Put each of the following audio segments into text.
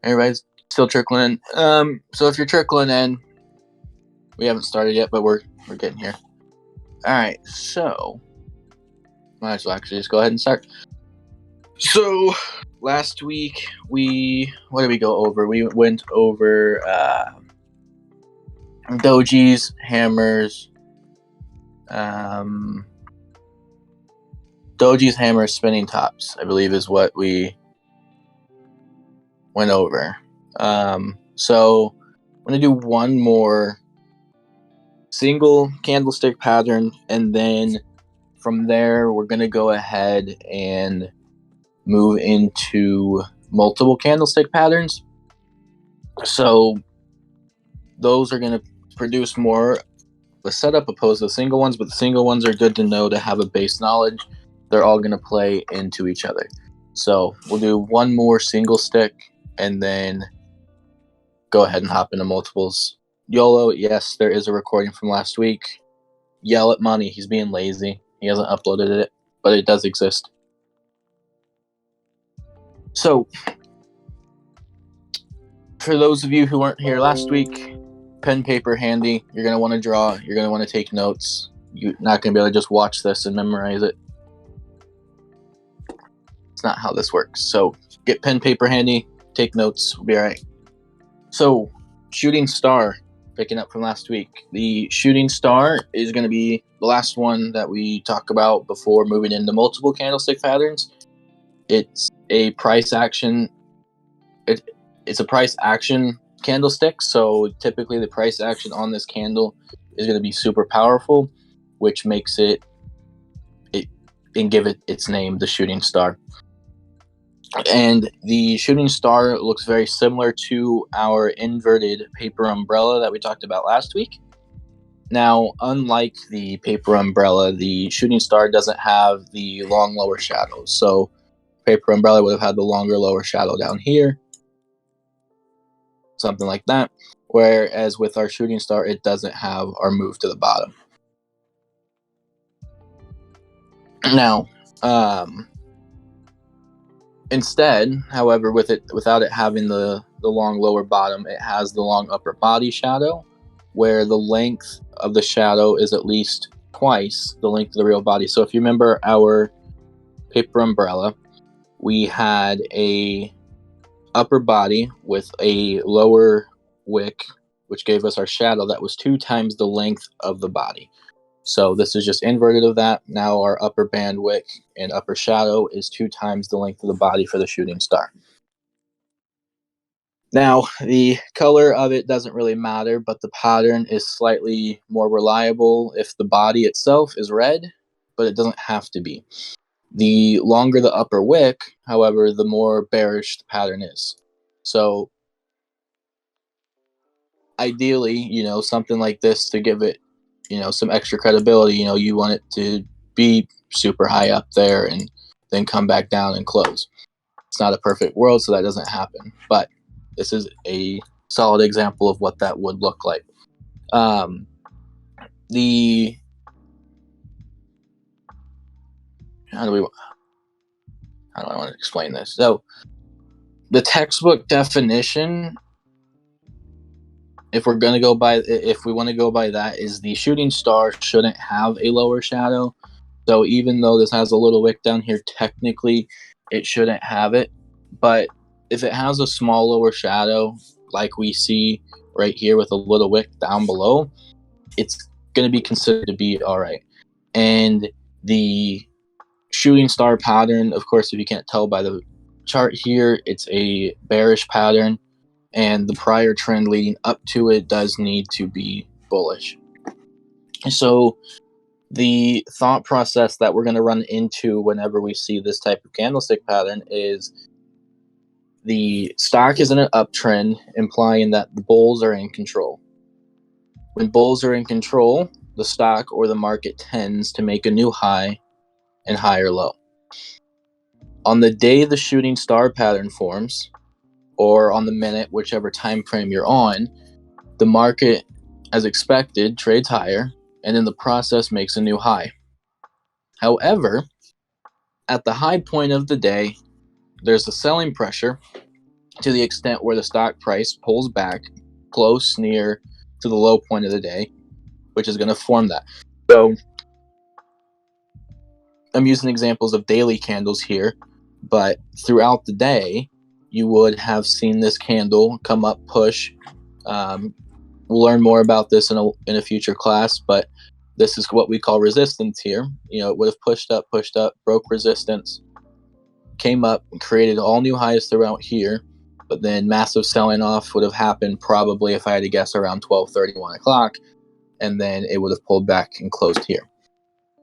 Everybody's still trickling in. So if you're trickling in, we haven't started yet, but we're getting here. All right, so might as well actually just go ahead and start. So last week what did we go over? We went over dojis, hammers, dojis, hammers, spinning tops, I believe is what we went over. So I'm going to do one more single candlestick pattern, and then from there we're going to go ahead and move into multiple candlestick patterns. So those are going to produce more the setup opposed to the single ones, but the single ones are good to know to have a base knowledge. They're all going to play into each other. So we'll do one more single stick and then go ahead and hop into multiples. YOLO, yes, there is a recording from last week. Yell at Money, he's being lazy. He hasn't uploaded it, but it does exist. So, for those of you who weren't here last week, pen, paper handy. You're going to want to draw. You're going to want to take notes. You're not going to be able to just watch this and memorize it. It's not how this works. So, get pen, paper handy. Take notes. We'll be all right. So, shooting star, picking up from last week. The shooting star is going to be the last one that we talk about before moving into multiple candlestick patterns. It's a price action. It's a price action candlestick. So typically the price action on this candle is going to be super powerful, which makes it and give it its name, the shooting star. And the shooting star looks very similar to our inverted paper umbrella that we talked about last week. Now, unlike the paper umbrella, the shooting star doesn't have the long lower shadows. So paper umbrella would have had the longer lower shadow down here, something like that. Whereas with our shooting star, it doesn't have our move to the bottom. Now, instead, however, without it having the long lower bottom, it has the long upper body shadow, where the length of the shadow is at least twice the length of the real body. So if you remember our paper umbrella, we had a upper body with a lower wick, which gave us our shadow that was 2 times the length of the body. So this is just inverted of that. Now our upper band wick and upper shadow is 2 times the length of the body for the shooting star. Now, the color of it doesn't really matter, but the pattern is slightly more reliable if the body itself is red, but it doesn't have to be. The longer the upper wick, however, the more bearish the pattern is. So ideally, something like this to give it, some extra credibility, you want it to be super high up there and then come back down and close. It's not a perfect world, so that doesn't happen. But this is a solid example of what that would look like. How do I want to explain this? So the textbook definition, if we want to go by that, is the shooting star shouldn't have a lower shadow. So even though this has a little wick down here, technically it shouldn't have it. But if it has a small lower shadow, like we see right here with a little wick down below, it's going to be considered to be all right. And the shooting star pattern, of course, if you can't tell by the chart here, it's a bearish pattern, and the prior trend leading up to it does need to be bullish. So the thought process that we're going to run into whenever we see this type of candlestick pattern is the stock is in an uptrend, implying that the bulls are in control. When bulls are in control, the stock or the market tends to make a new high and higher low. On the day the shooting star pattern forms, or on the minute, whichever time frame you're on, the market, as expected, trades higher, and in the process makes a new high. However, at the high point of the day, there's a selling pressure, to the extent where the stock price pulls back close near to the low point of the day, which is going to form that. So I'm using examples of daily candles here, but throughout the day, you would have seen this candle come up, push. We'll learn more about this in a future class, but this is what we call resistance here. It would have pushed up, broke resistance, came up, and created all new highs throughout here, but then massive selling off would have happened probably, if I had to guess, around 12:30, 1 o'clock, and then it would have pulled back and closed here.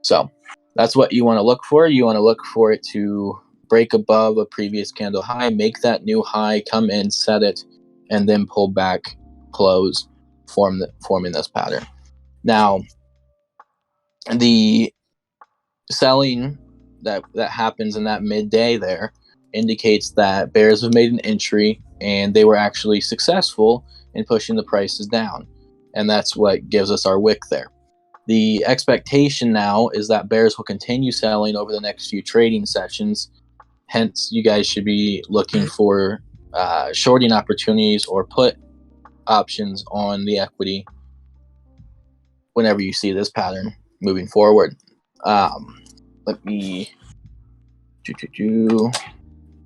So that's what you want to look for. You want to look for it to break above a previous candle high, make that new high, come in, set it, and then pull back, close, forming this pattern. Now, the selling that happens in that midday there indicates that bears have made an entry and they were actually successful in pushing the prices down. And that's what gives us our wick there. The expectation now is that bears will continue selling over the next few trading sessions. Hence, you guys should be looking for shorting opportunities or put options on the equity whenever you see this pattern moving forward. Let me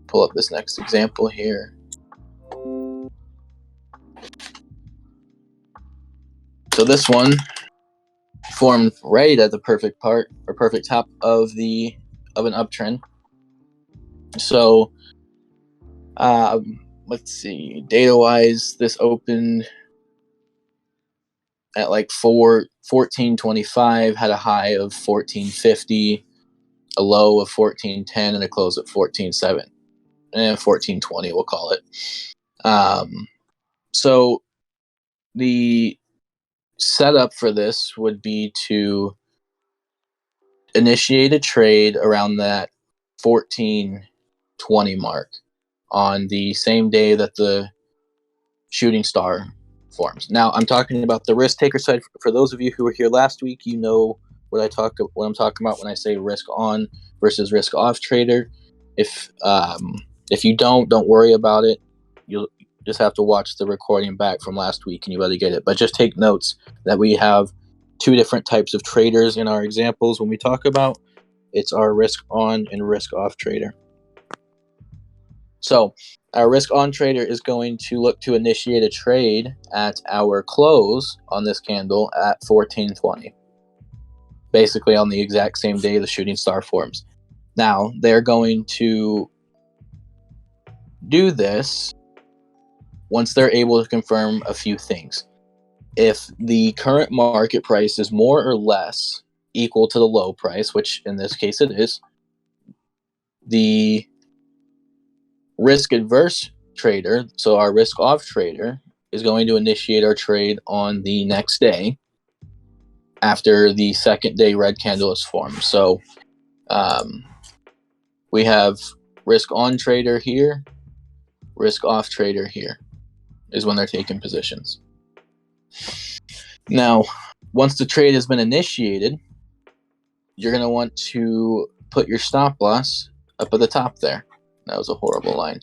pull up this next example here. So this one formed right at the perfect top of an uptrend. So let's see, data wise, this opened at like 14.25, had a high of 14.50, a low of 14.10, and a close at 14.7 and 14.20, we'll call it. So the setup for this would be to initiate a trade around that 14.20 mark on the same day that the shooting star forms. Now, I'm talking about the risk taker side. For those of you who were here last week, you know what I'm talking about when I say risk on versus risk off trader. If you don't worry about it. You'll just have to watch the recording back from last week and you better get it. But just take notes that we have two different types of traders in our examples when we talk about it's our risk on and risk off trader. So our risk on trader is going to look to initiate a trade at our close on this candle at 14.20, basically on the exact same day the shooting star forms. Now they're going to do this once they're able to confirm a few things. If the current market price is more or less equal to the low price, which in this case it is, the risk adverse trader, so our risk off trader, is going to initiate our trade on the next day after the second day red candle is formed. So we have risk on trader here, risk off trader here is when they're taking positions. Now, once the trade has been initiated, you're going to want to put your stop loss up at the top there. That was a horrible line.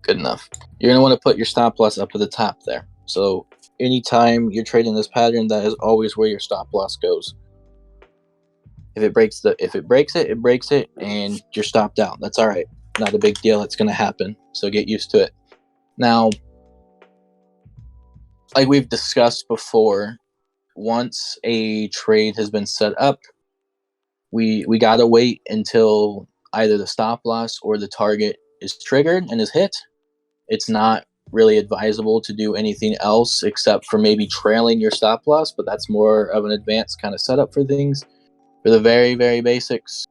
Good enough. You're going to want to put your stop loss up at the top there. So anytime you're trading this pattern, that is always where your stop loss goes. If it breaks it, it breaks it, and you're stopped out. That's all right. Not a big deal. It's going to happen. So get used to it. Now, like we've discussed before, once a trade has been set up, we got to wait until either the stop loss or the target is triggered and is hit. It's not really advisable to do anything else except for maybe trailing your stop loss, but that's more of an advanced kind of setup for things. For the very, very basics,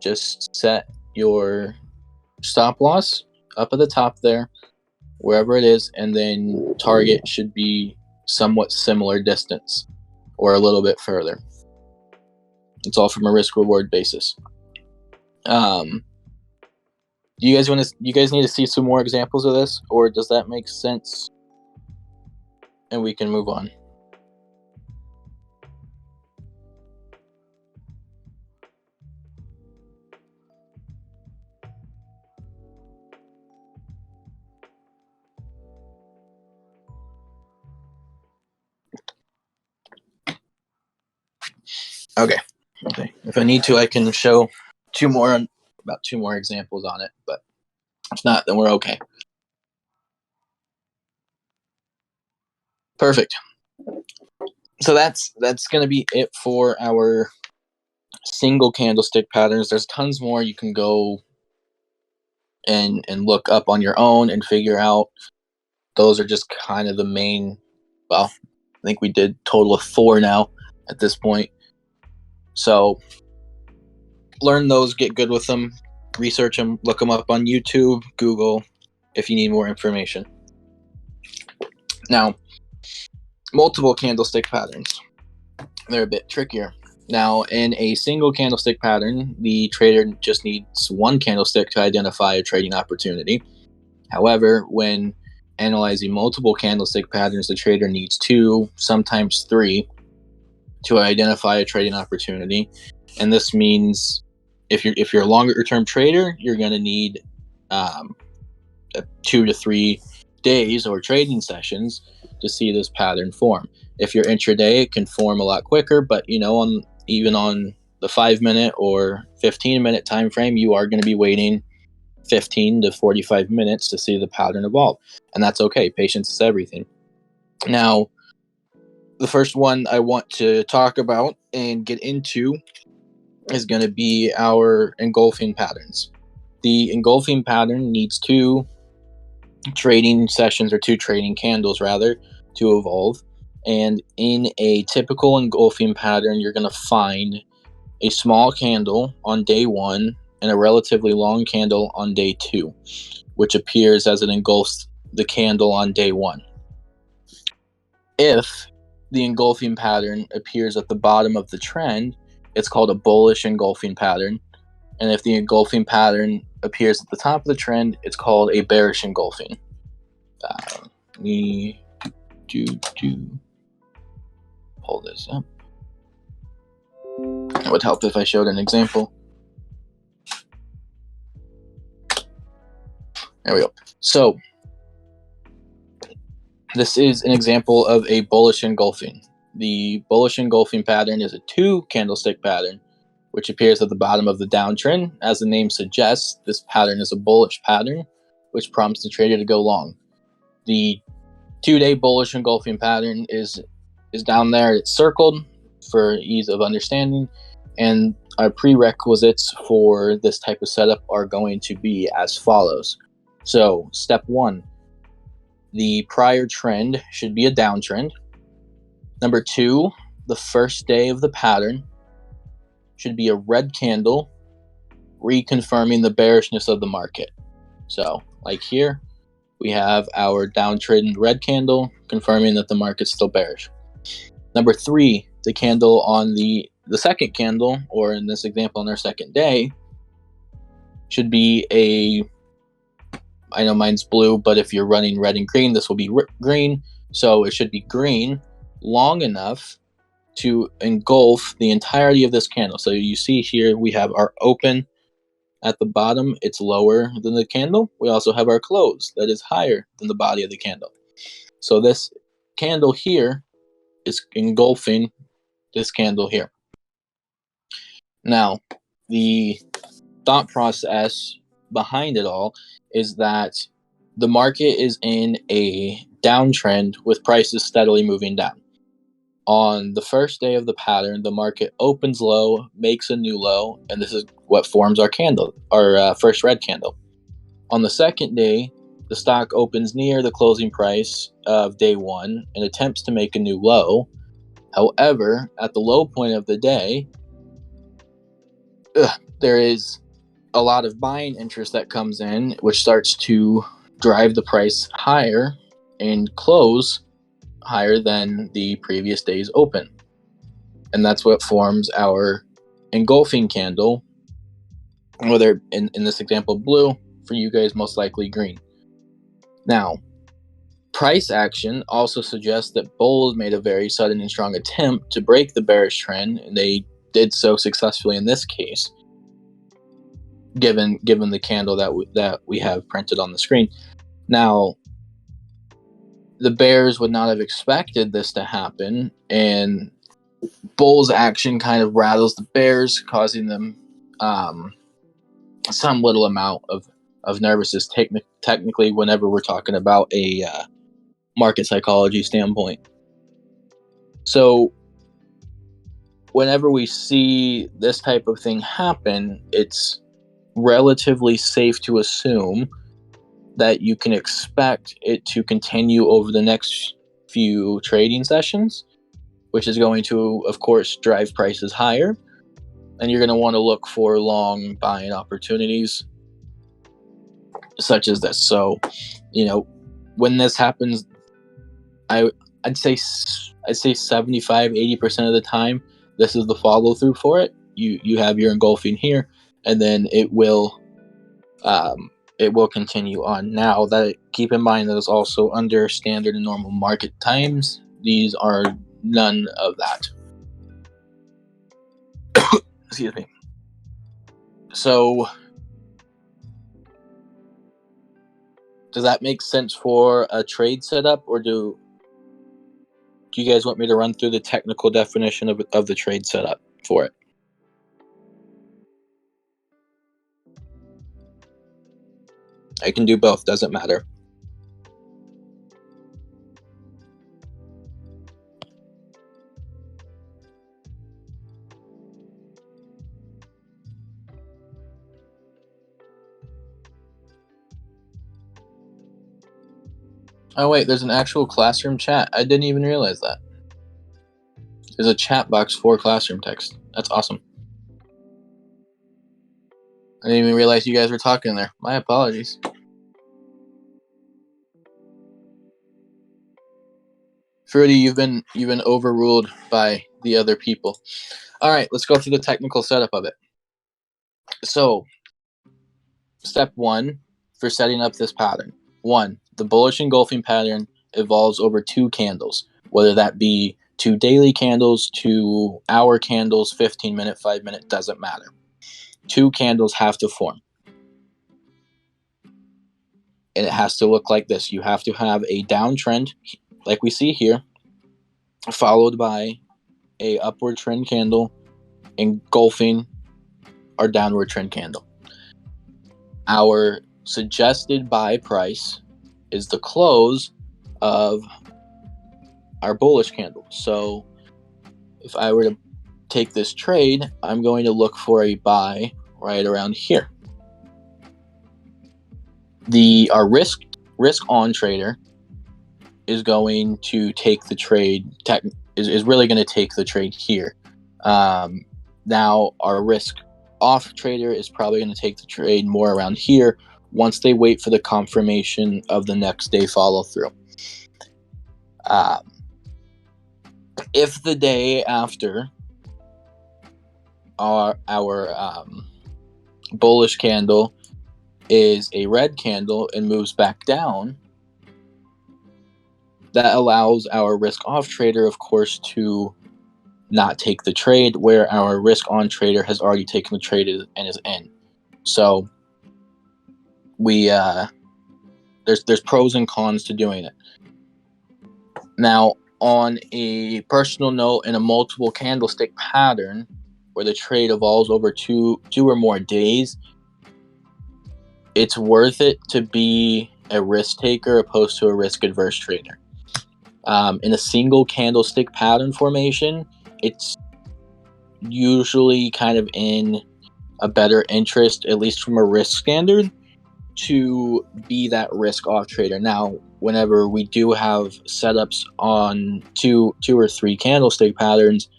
just set your stop loss up at the top there, wherever it is, and then target should be somewhat similar distance or a little bit further. It's all from a risk reward basis. You guys need to see some more examples of this, or does that make sense? And we can move on. Okay. If I need to, I can show about two more examples on it, but if not, then we're okay. Perfect. So that's going to be it for our single candlestick patterns. There's tons more you can go and look up on your own and figure out. Those are just kind of the main. Well, I think we did total of 4 now at this point. So learn those, get good with them, research them, look them up on YouTube, Google, if you need more information. Now, multiple candlestick patterns. They're a bit trickier. Now, in a single candlestick pattern, the trader just needs one candlestick to identify a trading opportunity. However, when analyzing multiple candlestick patterns, the trader needs 2, sometimes 3, to identify a trading opportunity. And this means if you're a longer term trader, you're going to need 2 to 3 days or trading sessions to see this pattern form. If you're intraday, it can form a lot quicker, but even on the 5-minute or 15-minute time frame, you are going to be waiting 15 to 45 minutes to see the pattern evolve, and that's okay. Patience is everything. Now, the first one I want to talk about and get into is going to be our engulfing patterns. The engulfing pattern needs 2 trading sessions, or 2 trading candles rather, to evolve. And in a typical engulfing pattern, you're going to find a small candle on day 1 and a relatively long candle on day 2, which appears as it engulfs the candle on day 1. If the engulfing pattern appears at the bottom of the trend, it's called a bullish engulfing pattern. And if the engulfing pattern appears at the top of the trend, it's called a bearish engulfing. Let me pull this up. It would help if I showed an example. There we go. So this is an example of a bullish engulfing. The bullish engulfing pattern is a 2 candlestick pattern, which appears at the bottom of the downtrend. As the name suggests, this pattern is a bullish pattern, which prompts the trader to go long. The 2-day bullish engulfing pattern is down there. It's circled for ease of understanding, and our prerequisites for this type of setup are going to be as follows. So, step 1, the prior trend should be a downtrend. Number 2, the first day of the pattern should be a red candle, reconfirming the bearishness of the market. So, like here, we have our downtrend red candle confirming that the market's still bearish. Number 3, the candle on the second candle, or in this example on our second day, should be I know mine's blue, but if you're running red and green, this will be green. So it should be green long enough to engulf the entirety of this candle. So you see here we have our open at the bottom. It's lower than the candle. We also have our close that is higher than the body of the candle. So this candle here is engulfing this candle here. Now, the thought process behind it all is that the market is in a downtrend with prices steadily moving down. On the first day of the pattern, the market opens low, makes a new low, and this is what forms our candle, our first red candle. On the second day, the stock opens near the closing price of day 1 and attempts to make a new low. However, at the low point of the day, there is a lot of buying interest that comes in, which starts to drive the price higher and close higher than the previous day's open. And that's what forms our engulfing candle, whether in this example blue, for you guys most likely green. Now, price action also suggests that bulls made a very sudden and strong attempt to break the bearish trend, and they did so successfully in this case, given the candle that we have printed on the screen. Now, the bears would not have expected this to happen, and bull's action kind of rattles the bears, causing them some little amount of nervousness technically whenever we're talking about a market psychology standpoint. So whenever we see this type of thing happen, it's relatively safe to assume that you can expect it to continue over the next few trading sessions, which is going to, of course, drive prices higher. And you're going to want to look for long buying opportunities such as this. So, when this happens, I'd say 75-80% of the time, this is the follow through for it. You have your engulfing here, and then it will continue on. Now, that keep in mind that is also under standard and normal market times. These are none of that. Excuse me. So, does that make sense for a trade setup, or do you guys want me to run through the technical definition of the trade setup for it? I can do both, doesn't matter. Oh wait, there's an actual classroom chat. I didn't even realize that. There's a chat box for classroom text. That's awesome. I didn't even realize you guys were talking there. My apologies. Fruity, you've been overruled by the other people. All right, let's go through the technical setup of it. So, step 1 for setting up this pattern. 1, the bullish engulfing pattern evolves over 2 candles, whether that be 2 daily candles, 2 hour candles, 15-minute, 5-minute, doesn't matter. 2 candles have to form. And it has to look like this. You have to have a downtrend, like we see here, followed by a upward trend candle engulfing our downward trend candle. Our suggested buy price is the close of our bullish candle. So if I were to take this trade, I'm going to look for a buy right around here. Our risk on trader is going to take the trade, is really going to take the trade here. Now our risk off trader is probably going to take the trade more around here once they wait for the confirmation of the next day follow through. If the day after our bullish candle is a red candle and moves back down, that allows our risk off trader, of course, to not take the trade, where our risk on trader has already taken the trade and is in. So we there's pros and cons to doing it. Now, on a personal note, in a multiple candlestick pattern where the trade evolves over two or more days, it's worth it to be a risk taker opposed to a risk adverse trader. In a single candlestick pattern formation, it's usually kind of in a better interest, at least from a risk standard, to be that risk off trader. Now, whenever we do have setups on two or three candlestick patterns,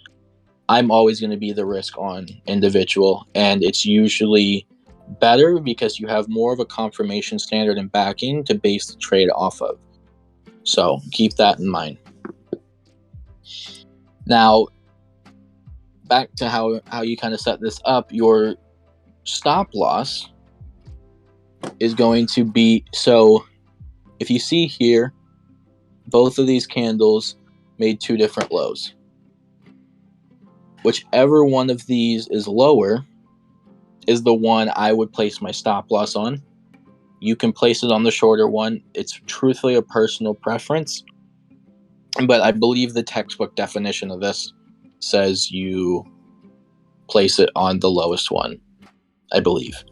I'm always going to be the risk on individual, and it's usually better because you have more of a confirmation standard and backing to base the trade off of. So keep that in mind. Now, back to how you kind of set this up, your stop loss is going to be, so if you see here, both of these candles made two different lows. Whichever one of these is lower is the one I would place my stop loss on. You can place it on the shorter one. It's truthfully a personal preference, but I believe the textbook definition of this says you place it on the lowest one, I believe.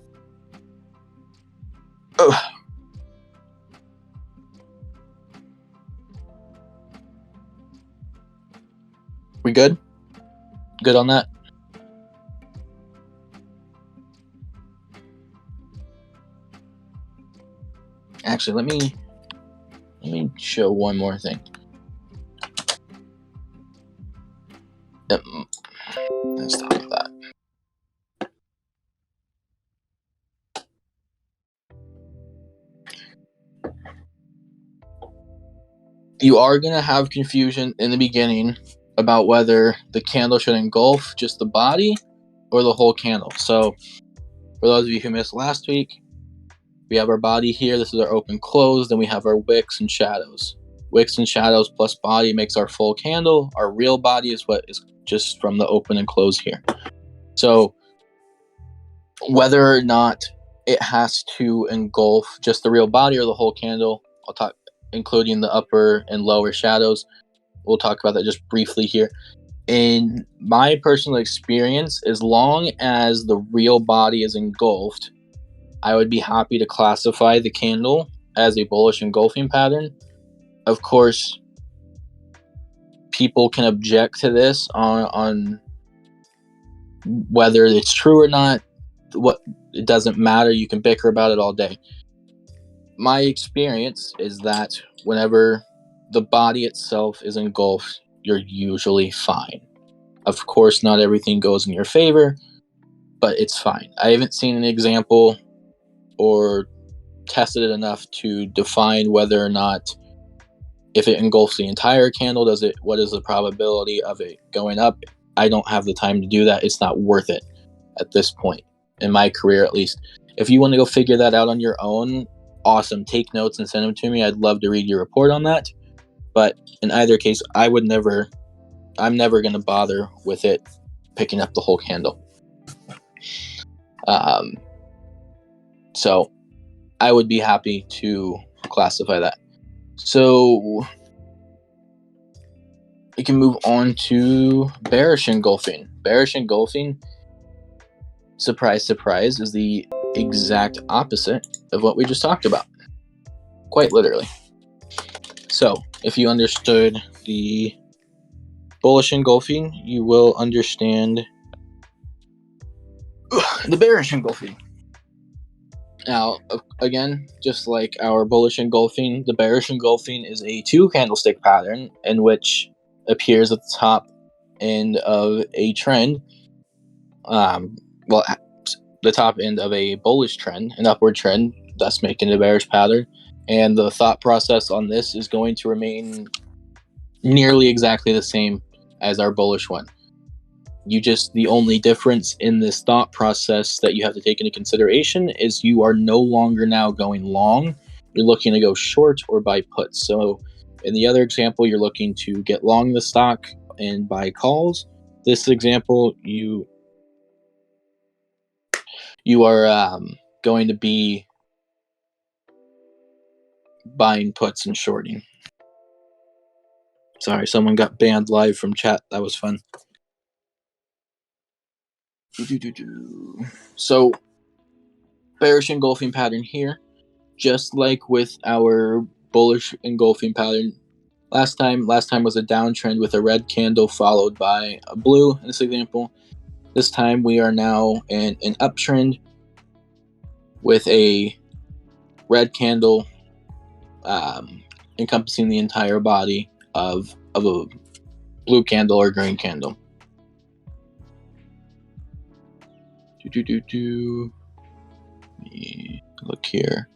Ugh. We good? Good on that? Actually, let me show one more thing. Let's stop with that. You are going to have confusion in the beginning about whether the candle should engulf just the body or the whole candle. So, for those of you who missed last week, we have our body here. This is our open close. Then we have our wicks and shadows. Wicks and shadows plus body makes our full candle. Our real body is what is just from the open and close here. So, whether or not it has to engulf just the real body or the whole candle, I'll talk, including the upper and lower shadows. We'll talk about that just briefly here. In my personal experience, as long as the real body is engulfed, I would be happy to classify the candle as a bullish engulfing pattern. Of course, people can object to this on whether it's true or not. It doesn't matter. You can bicker about it all day. My experience is that whenever the body itself is engulfed, you're usually fine. Of course, not everything goes in your favor, but it's fine. I haven't seen an example or tested it enough to define whether or not, if it engulfs the entire candle, what is the probability of it going up? I don't have the time to do that. It's not worth it at this point, in my career at least. If you want to go figure that out on your own, awesome. Take notes and send them to me. I'd love to read your report on that. But in either case, I'm never going to bother with it picking up the whole candle. So I would be happy to classify that. So we can move on to bearish engulfing. Bearish engulfing, surprise, surprise, is the exact opposite of what we just talked about. Quite literally. So if you understood the bullish engulfing, you will understand the bearish engulfing. Now, again, just like our bullish engulfing, the bearish engulfing is a 2 candlestick pattern in which appears at the top end of a trend. The top end of a bullish trend, an upward trend, thus making it a bearish pattern. And the thought process on this is going to remain nearly exactly the same as our bullish one. The only difference in this thought process that you have to take into consideration is you are no longer now going long. You're looking to go short or buy puts. So in the other example, you're looking to get long the stock and buy calls. This example, you are going to be buying puts and shorting. Sorry, someone got banned live from chat. That was fun. So, bearish engulfing pattern here, just like with our bullish engulfing pattern. Last time was a downtrend with a red candle followed by a blue in this example. This time we are now in an uptrend with a red candle encompassing the entire body of a blue candle or green candle. Let me look here.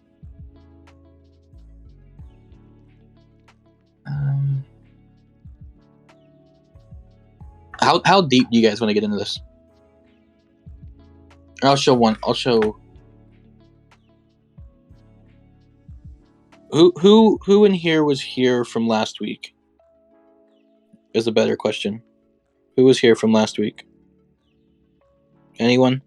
How deep do you guys want to get into this? I'll show who in here was here from last week? Is a better question. Who was here from last week? Anyone?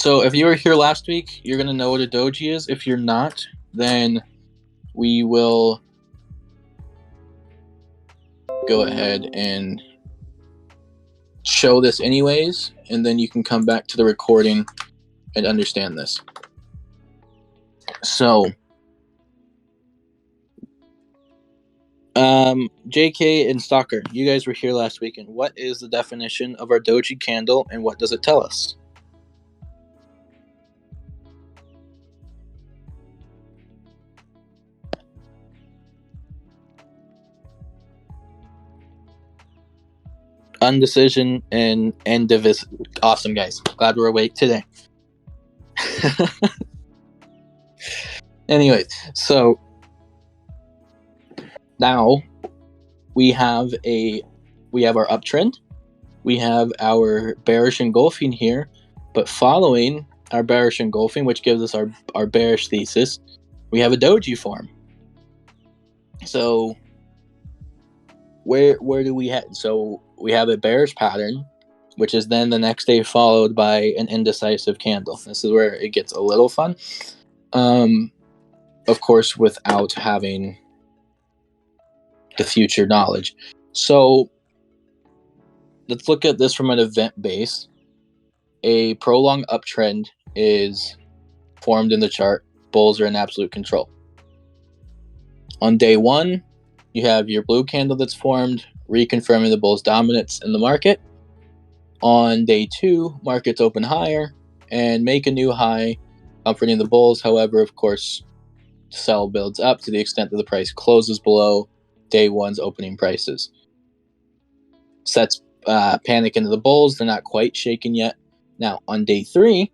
So if you were here last week, you're going to know what a doji is. If you're not, then we will go ahead and show this anyways, and then you can come back to the recording and understand this. So, JK and Stalker, you guys were here last weekend. What is the definition of our doji candle, and what does it tell us? Undecision and awesome, guys. Glad we're awake today. Anyways, so now we have our uptrend, we have our bearish engulfing here, but following our bearish engulfing, which gives us our bearish thesis, we have a doji form. So where do we have? So we have a bearish pattern, which is then the next day followed by an indecisive candle. This is where it gets a little fun. Of course, without having the future knowledge. So let's look at this from an event base. A prolonged uptrend is formed in the chart. Bulls are in absolute control. On day one, you have your blue candle that's formed, reconfirming the bulls' dominance in the market. On day two, markets open higher and make a new high, comforting the bulls. However, of course, sell builds up to the extent that the price closes below day one's opening prices. Sets panic into the bulls. They're not quite shaken yet. Now, on day three,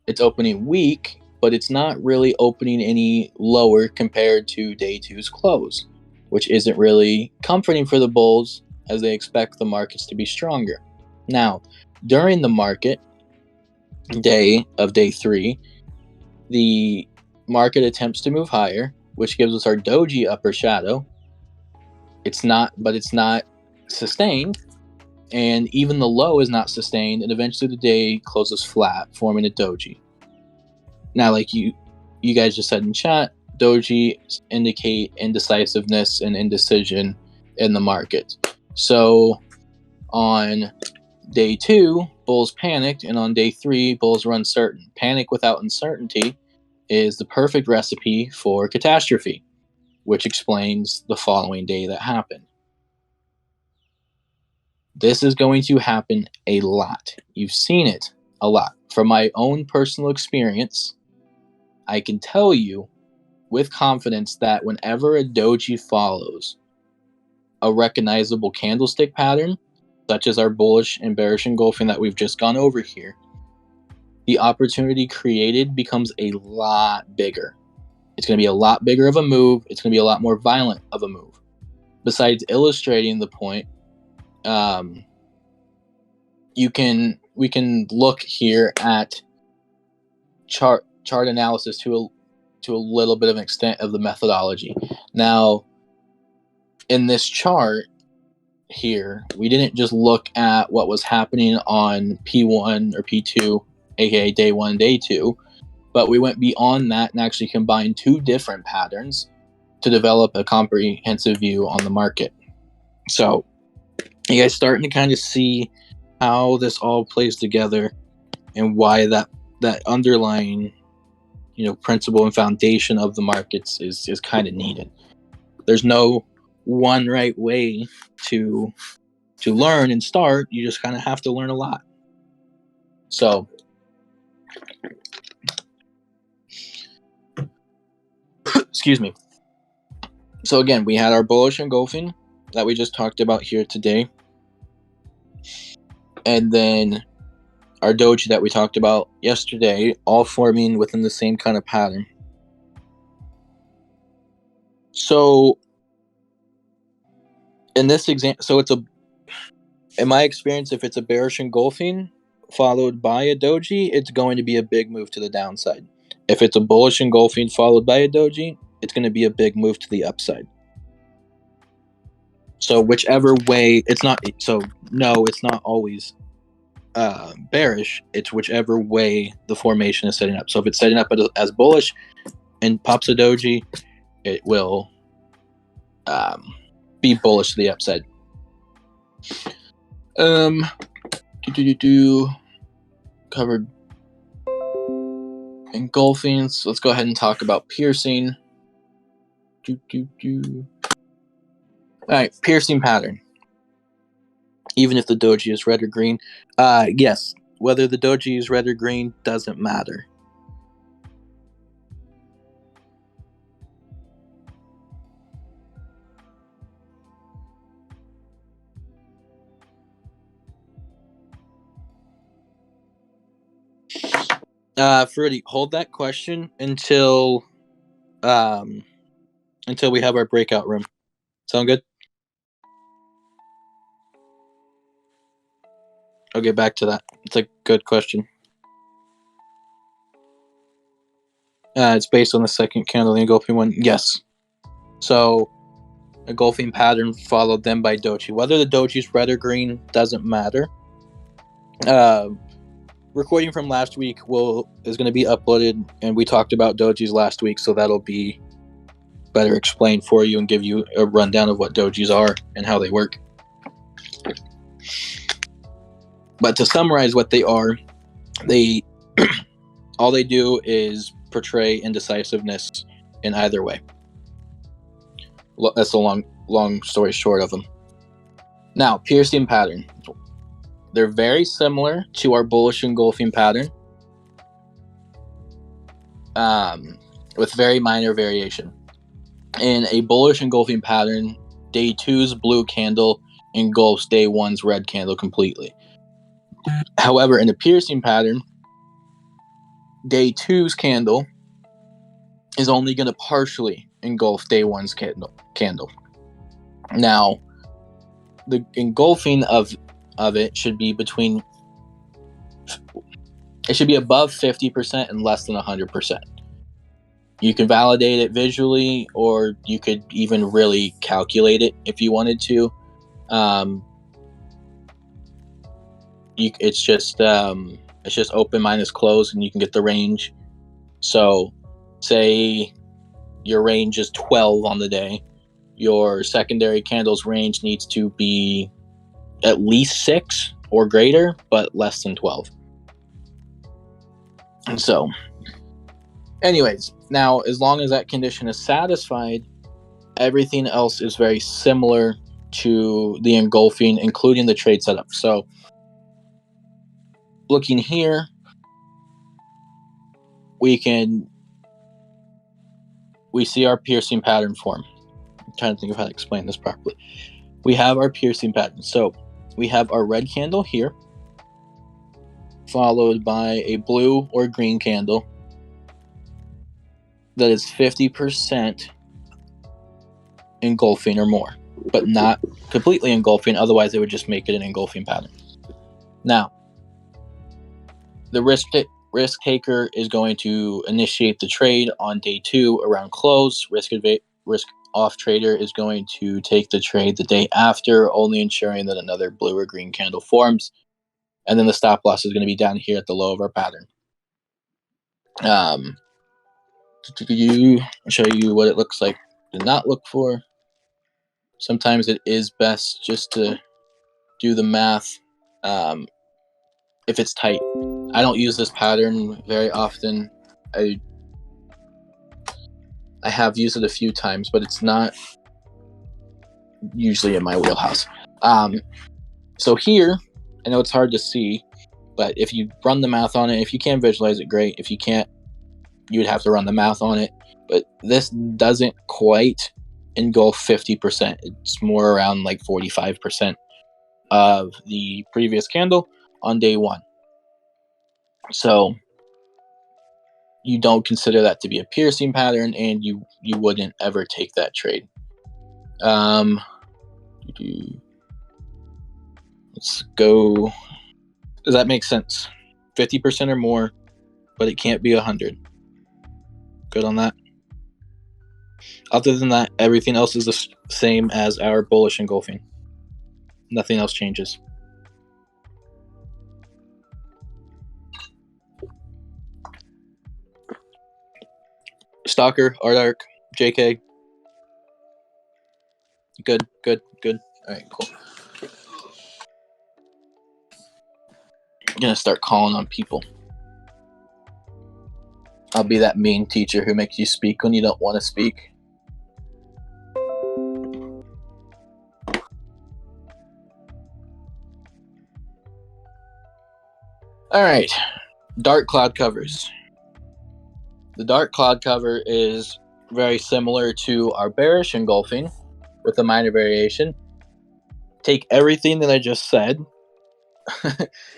it's opening weak, but it's not really opening any lower compared to day two's close, which isn't really comforting for the bulls as they expect the markets to be stronger. Now, during the market day of day three, the market attempts to move higher, which gives us our doji upper shadow. It's not sustained, and even the low is not sustained, and eventually the day closes flat, forming a doji. Now, like you guys just said in chat, doji indicate indecisiveness and indecision in the market. So on day two, bulls panicked, and on day three, bulls were uncertain. Panic without uncertainty is the perfect recipe for catastrophe, which explains the following day that happened. This is going to happen a lot. You've seen it a lot. From my own personal experience, I can tell you with confidence that whenever a doji follows a recognizable candlestick pattern, such as our bullish and bearish engulfing that we've just gone over here, the opportunity created becomes a lot bigger. It's going to be a lot bigger of a move. It's going to be a lot more violent of a move. Besides illustrating the point, we can look here at chart analysis to a little bit of an extent of the methodology. Now, in this chart here, we didn't just look at what was happening on P1 or P2, aka day one, day two, but we went beyond that and actually combined two different patterns to develop a comprehensive view on the market. So you guys starting to kind of see how this all plays together and why that underlying, principle and foundation of the markets is kind of needed. There's no one right way to learn and start. You just kind of have to learn a lot. So excuse me. So again, we had our bullish engulfing that we just talked about here today, and then our doji that we talked about yesterday, all forming within the same kind of pattern. So in this example, in my experience, if it's a bearish engulfing followed by a doji, it's going to be a big move to the downside. If it's a bullish engulfing followed by a doji, it's going to be a big move to the upside. So whichever way, it's not always bearish, it's whichever way the formation is setting up. So if it's setting up as bullish and pops a doji, it will be bullish to the upside. Covered engulfing. So let's go ahead and talk about piercing. All right, piercing pattern. Even if the doji is red or green, yes, whether the doji is red or green doesn't matter. Fruity, hold that question until we have our breakout room. Sound good? I'll get back to that. It's a good question. It's based on the second candle, the engulfing one. Yes. So, engulfing pattern followed then by doji. Whether the doji is red or green doesn't matter. Recording from last week is going to be uploaded, and we talked about dojis last week, so that'll be better explained for you and give you a rundown of what dojis are and how they work. But to summarize what they are, all they do is portray indecisiveness in either way. That's a long story short of them. Now, piercing pattern. They're very similar to our bullish engulfing pattern, with very minor variation. In a bullish engulfing pattern, day 2's blue candle engulfs day 1's red candle completely. However, in a piercing pattern, day 2's candle is only going to partially engulf day 1's candle. Now, the engulfing of it should be above 50% and less than 100%. You can validate it visually, or you could even really calculate it if you wanted to. It's just open minus close, and you can get the range. So, say your range is 12 on the day, your secondary candle's range needs to be at least 6 or greater, but less than 12. And so, anyways, now as long as that condition is satisfied, everything else is very similar to the engulfing, including the trade setup. So, looking here, we see our piercing pattern form. I'm trying to think of how to explain this properly. We have our piercing pattern. So, we have our red candle here, followed by a blue or green candle that is 50% engulfing or more, but not completely engulfing, otherwise it would just make it an engulfing pattern. Now, the risk taker is going to initiate the trade on day 2 around close. Risk off trader is going to take the trade the day after, only ensuring that another blue or green candle forms. And then the stop loss is going to be down here at the low of our pattern. I'll show you what it looks like to not look for. Sometimes it is best just to do the math if it's tight. I don't use this pattern very often. I have used it a few times, but it's not usually in my wheelhouse. So here, I know it's hard to see, but if you run the math on it, if you can visualize it, great. If you can't, you would have to run the math on it. But this doesn't quite engulf 50%. It's more around like 45% of the previous candle on day 1. So you don't consider that to be a piercing pattern, and you wouldn't ever take that trade. Let's go. Does that make sense? 50% or more, but it can't be 100. Good on that? Other than that, everything else is the same as our bullish engulfing. Nothing else changes. Stalker, Art Arc, JK. Good. All right, cool. I'm gonna start calling on people. I'll be that mean teacher who makes you speak when you don't want to speak. All right, dark cloud covers. The dark cloud cover is very similar to our bearish engulfing with a minor variation. Take everything that I just said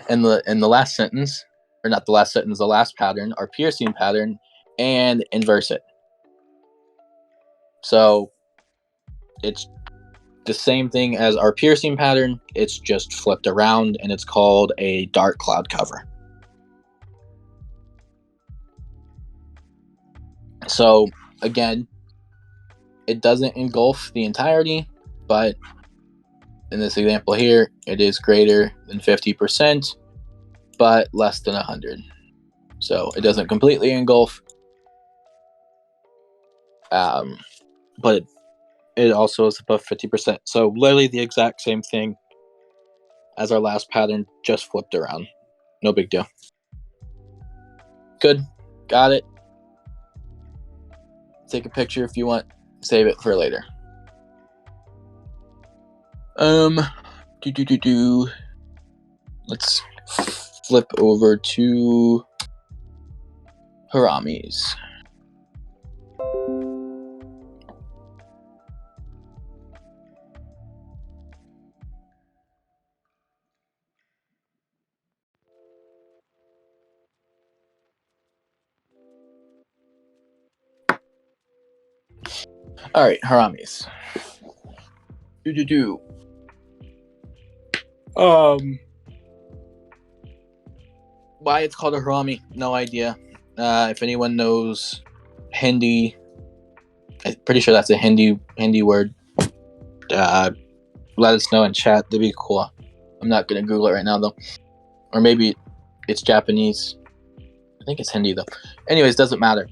in the last sentence, or not the last sentence, the last pattern, our piercing pattern, and inverse it. So it's the same thing as our piercing pattern, it's just flipped around, and it's called a dark cloud cover. So again, it doesn't engulf the entirety, but in this example here, it is greater than 50%, but less than 100. So it doesn't completely engulf, but it also is above 50%. So literally the exact same thing as our last pattern, just flipped around. No big deal. Good. Got it. Take a picture if you want. Save it for later. Let's flip over to Haramis. All right, Haramis. Why it's called a Harami? No idea. If anyone knows Hindi, I'm pretty sure that's a Hindi word. Let us know in chat. That'd be cool. I'm not gonna Google it right now though, or maybe it's Japanese. I think it's Hindi though. Anyways, doesn't matter.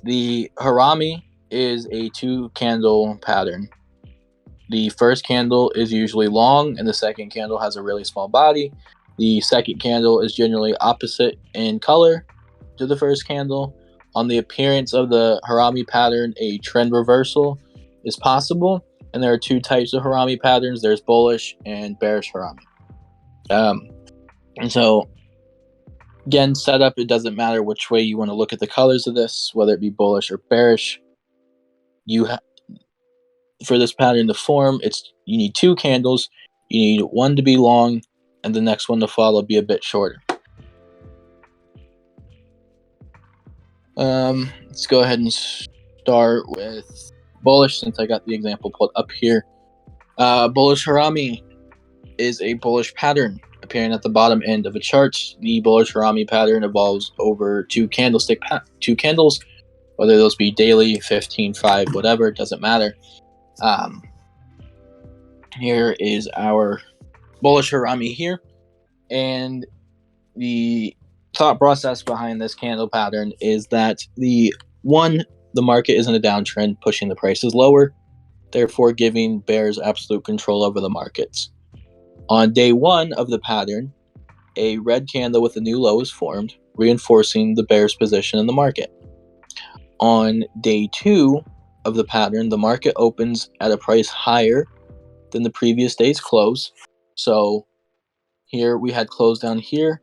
The Harami is a 2-candle pattern. The first candle is usually long, and the second candle has a really small body. The second candle is generally opposite in color to the first candle. On the appearance of the Harami pattern, a trend reversal is possible, and there are 2 types of Harami patterns. There's bullish and bearish Harami. And so, again, setup, it doesn't matter which way you want to look at the colors of this, whether it be bullish or bearish. For this pattern to form, you need 2 candles. You need one to be long, and the next one to follow be a bit shorter. Let's go ahead and start with bullish, since I got the example pulled up here. Bullish Harami is a bullish pattern appearing at the bottom end of a chart. The bullish Harami pattern evolves over 2 candles, whether those be daily, 15, 5, whatever, it doesn't matter. Here is our bullish Harami here, and the thought process behind this candle pattern is that the market is in a downtrend, pushing the prices lower, therefore giving bears absolute control over the markets. On day 1 of the pattern, a red candle with a new low is formed, reinforcing the bear's position in the market. On day 2 of the pattern, the market opens at a price higher than the previous day's close. So here we had closed down here.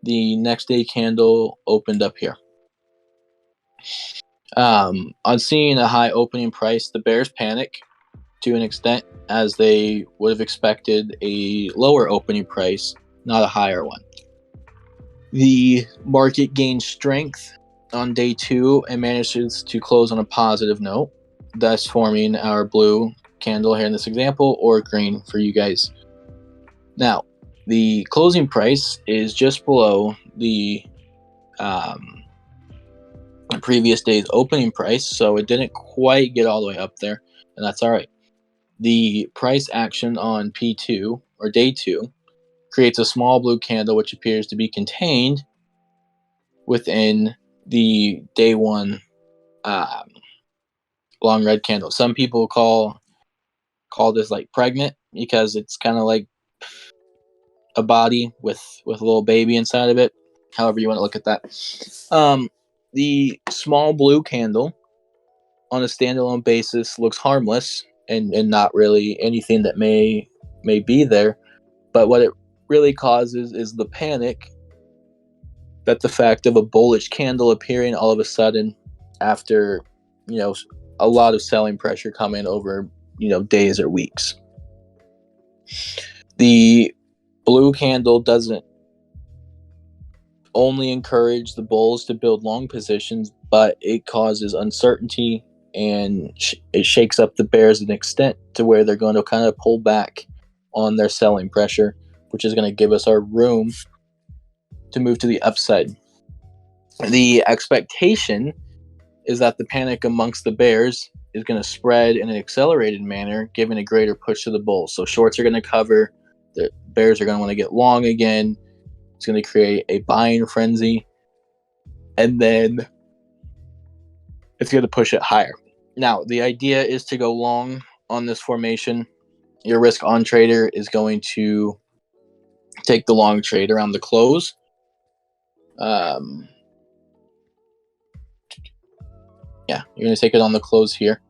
The next day candle opened up here. On seeing a high opening price, the bears panic to an extent, as they would have expected a lower opening price, not a higher one. The market gains strength on day 2 and manages to close on a positive note, thus forming our blue candle here in this example, or green for you guys. Now, the closing price is just below the previous day's opening price, so it didn't quite get all the way up there, and that's all right. The price action on P2, or day 2, creates a small blue candle which appears to be contained within the day 1 um, long red candle. Some people call this like pregnant because it's kind of like a body with a little baby inside of it. However you want to look at that. The small blue candle on a standalone basis looks harmless and not really anything that may be there. But what it really causes is the panic that the fact of a bullish candle appearing all of a sudden after, a lot of selling pressure coming over, days or weeks. The blue candle doesn't only encourage the bulls to build long positions, but it causes uncertainty and it shakes up the bears to an extent to where they're going to kind of pull back on their selling pressure, which is going to give us our room to move to the upside. The expectation is that the panic amongst the bears is going to spread in an accelerated manner, giving a greater push to the bulls. So shorts are going to cover, the bears are going to want to get long again. It's going to create a buying frenzy, and then it's going to push it higher. Now, the idea is to go long on this formation. Your risk on trader is going to take the long trade around the close. You're going to take it on the close here.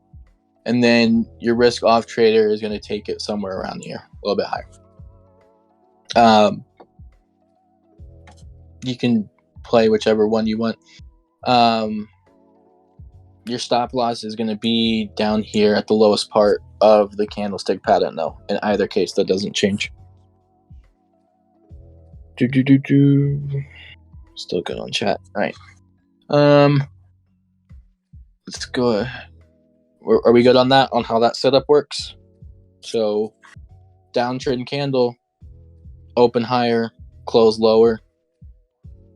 And then your risk off trader is going to take it somewhere around here, a little bit higher. You can play whichever one you want. Your stop loss is going to be down here at the lowest part of the candlestick pattern, though. In either case, that doesn't change. Still good on chat. All right. Let's go. Are we good on that? On how that setup works? So, downtrend candle, open higher, close lower.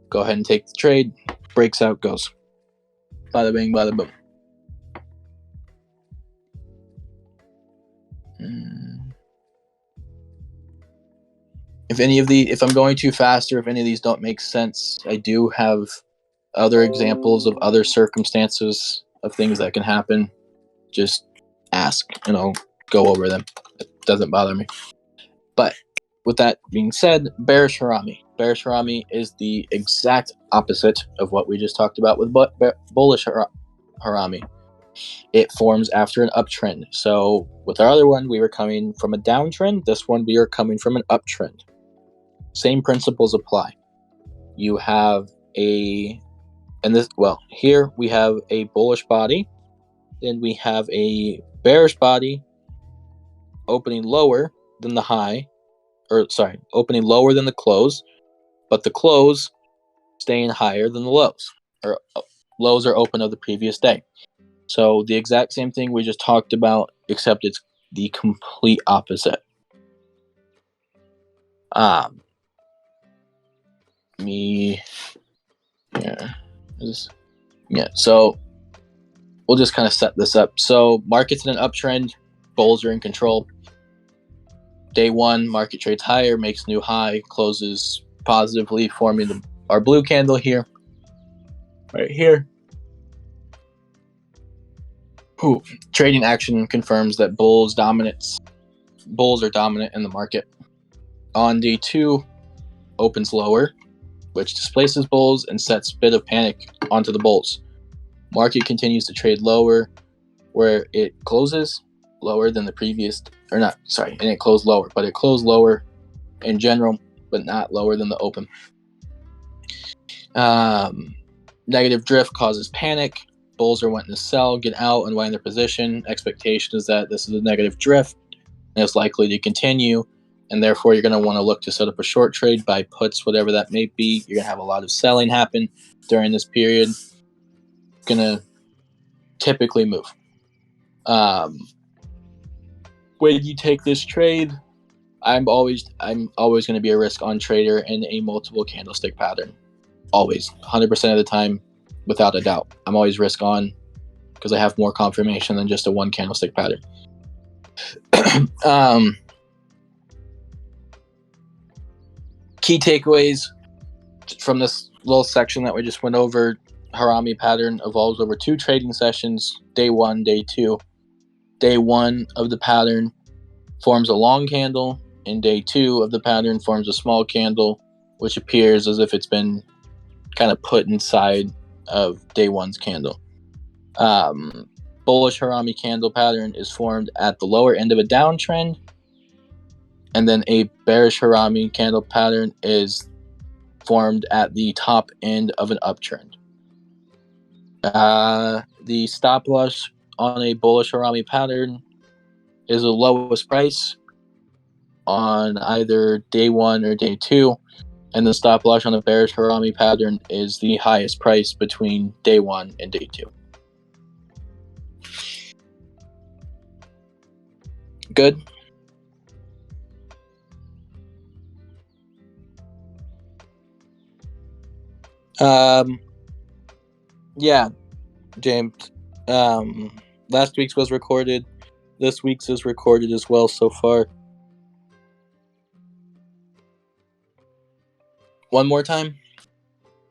Go ahead and take the trade. Breaks out, goes. Bada bing, bada boom. If I'm going too fast or if any of these don't make sense, I do have other examples of other circumstances of things that can happen. Just ask and I'll go over them. It doesn't bother me. But with that being said, bearish harami. Bearish harami is the exact opposite of what we just talked about with bullish harami. It forms after an uptrend. So with our other one, we were coming from a downtrend. This one, we are coming from an uptrend. Same principles apply. You have here we have a bullish body. Then we have a bearish body opening lower than the high, opening lower than the close, but the close staying higher than the lows, or lows are open of the previous day. So the exact same thing we just talked about, except it's the complete opposite. So we'll just kind of set this up. So market's in an uptrend, bulls are in control. Day one, market trades higher, makes new high, closes positively, forming our blue candle here, right here. Trading action confirms that bulls are dominant in the market. On day two, opens lower, which displaces bulls and sets a bit of panic onto the bulls. Market continues to trade lower, where it closes lower than the previous, and it closed lower, but it closed lower in general, but not lower than the open. Negative drift causes panic. Bulls are wanting to sell, get out, and wind their position. Expectation is that this is a negative drift, and it's likely to continue, and therefore you're going to want to look to set up a short trade, buy puts, whatever that may be. You're going to have a lot of selling happen during this period. Going to typically move. When you take this trade, I'm always going to be a risk on trader in a multiple candlestick pattern. Always, 100% of the time, without a doubt. I'm always risk on because I have more confirmation than just a one candlestick pattern. Key takeaways from this little section that we just went over. Harami pattern evolves over 2 trading sessions, day 1, day 2. Day 1 of the pattern forms a long candle, and day 2 of the pattern forms a small candle, which appears as if it's been kind of put inside of day 1's candle. Bullish Harami candle pattern is formed at the lower end of a downtrend, and then a bearish Harami candle pattern is formed at the top end of an uptrend. The stop loss on a bullish Harami pattern is the lowest price on either day 1 or day 2, and the stop loss on a bearish Harami pattern is the highest price between day 1 and day 2. Good? Yeah, James. Last week's was recorded. This week's is recorded as well so far. One more time?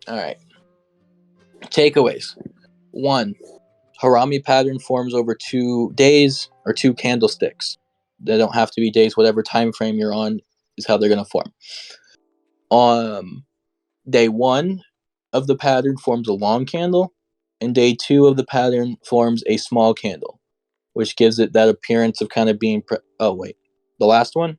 All right. Takeaways. 1. Harami pattern forms over 2 days or 2 candlesticks. They don't have to be days. Whatever time frame you're on is how they're going to form. Day 1 of the pattern forms a long candle, and day 2 of the pattern forms a small candle, which gives it that appearance of kind of being... the last one?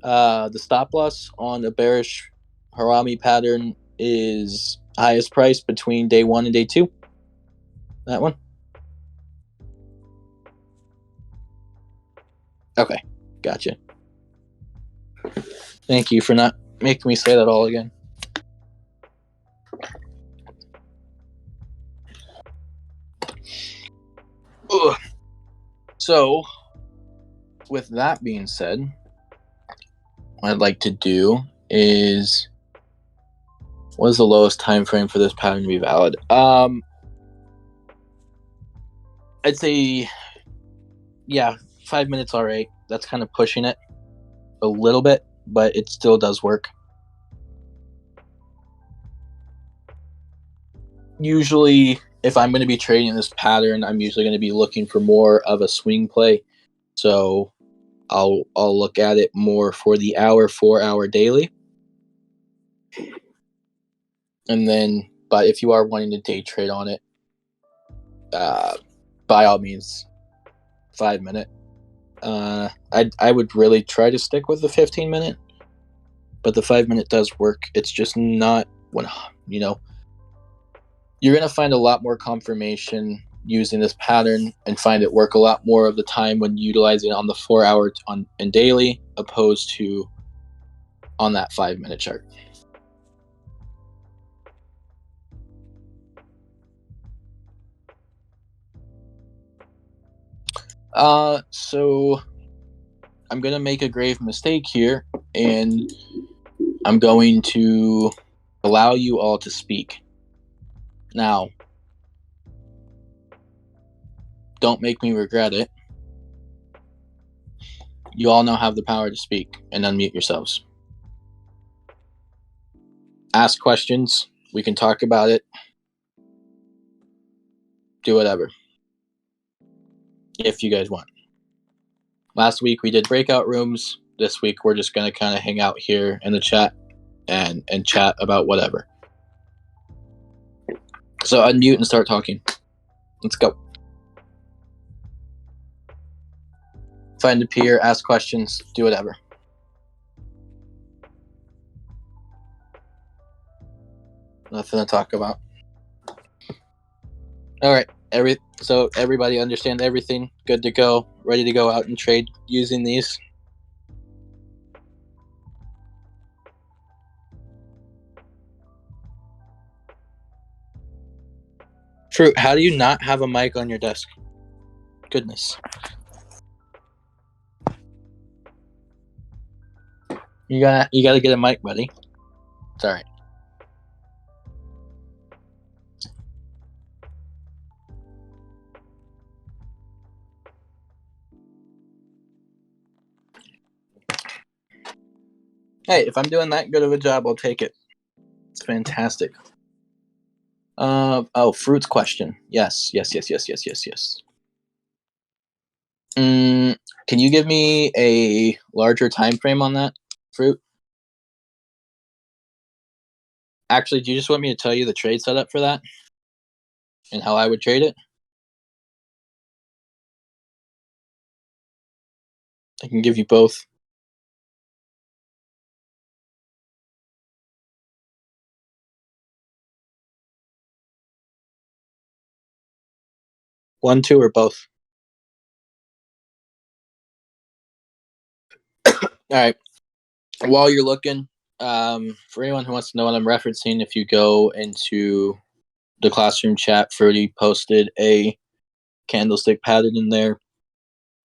The stop loss on a bearish Harami pattern is highest price between day 1 and day 2. That one? Okay, gotcha. Thank you for not making me say that all again. Ugh. So, with that being said, what I'd like to do is... what is the lowest time frame for this pattern to be valid? I'd say, 5 minutes, all right. That's kind of pushing it a little bit, but it still does work. Usually, if I'm going to be trading this pattern, I'm usually going to be looking for more of a swing play. So I'll look at it more for the 4-hour daily. And then, but if you are wanting to day trade on it, by all means, 5 minute. I would really try to stick with the 15-minute, but the 5 minute does work. It's just not when, you're going to find a lot more confirmation using this pattern and find it work a lot more of the time when utilizing it on the 4-hour and daily opposed to on that 5 minute chart. So I'm going to make a grave mistake here, and I'm going to allow you all to speak. Now, don't make me regret it. You all now have the power to speak and unmute yourselves. Ask questions. We can talk about it. Do whatever. If you guys want. Last week we did breakout rooms. This week we're just going to kind of hang out here in the chat and chat about whatever. So unmute and start talking. Let's go. Find a peer, ask questions, do whatever. Nothing to talk about. All right. So everybody understand everything? Good to go? Ready to go out and trade using these? Fruit, how do you not have a mic on your desk? Goodness. You gotta get a mic, buddy. It's all right. Hey, if I'm doing that good of a job, I'll take it. It's fantastic. Fruits question. Yes, yes, yes, yes, yes, yes, yes. Mm, can you give me a larger time frame on that fruit? Actually, do you just want me to tell you the trade setup for that and how I would trade it? I can give you both. 1, 2, or both. All right. While you're looking, for anyone who wants to know what I'm referencing, if you go into the classroom chat, Fruity posted a candlestick pattern in there.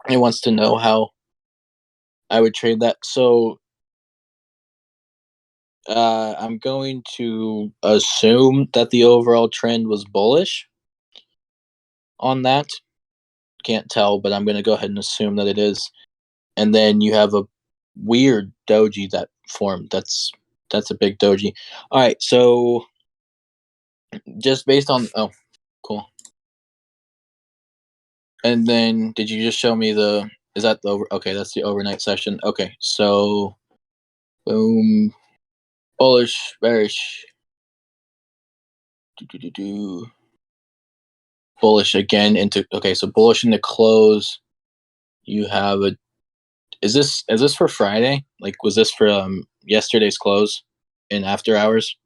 He wants to know how I would trade that. So I'm going to assume that the overall trend was bullish on that. Can't tell, but I'm going to go ahead and assume that it is. And then you have a weird doji that formed. That's a big doji. All right, so just based on cool. And then did you just show me the? Is that the over? Okay, that's the overnight session. Okay, so boom, bullish, bearish, do. Bullish again into okay, so bullish in the close. You have a. Is this for Friday? Like, was this for yesterday's close in after hours?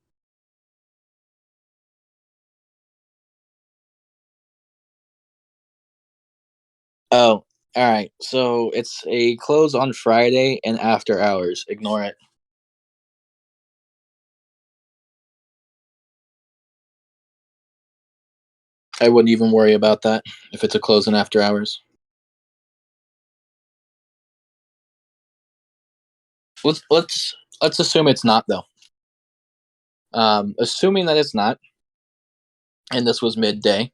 Oh, all right. So it's a close on Friday and after hours. Ignore it. I wouldn't even worry about that if it's a close in after hours. Let's assume it's not though. Assuming that it's not, and this was midday.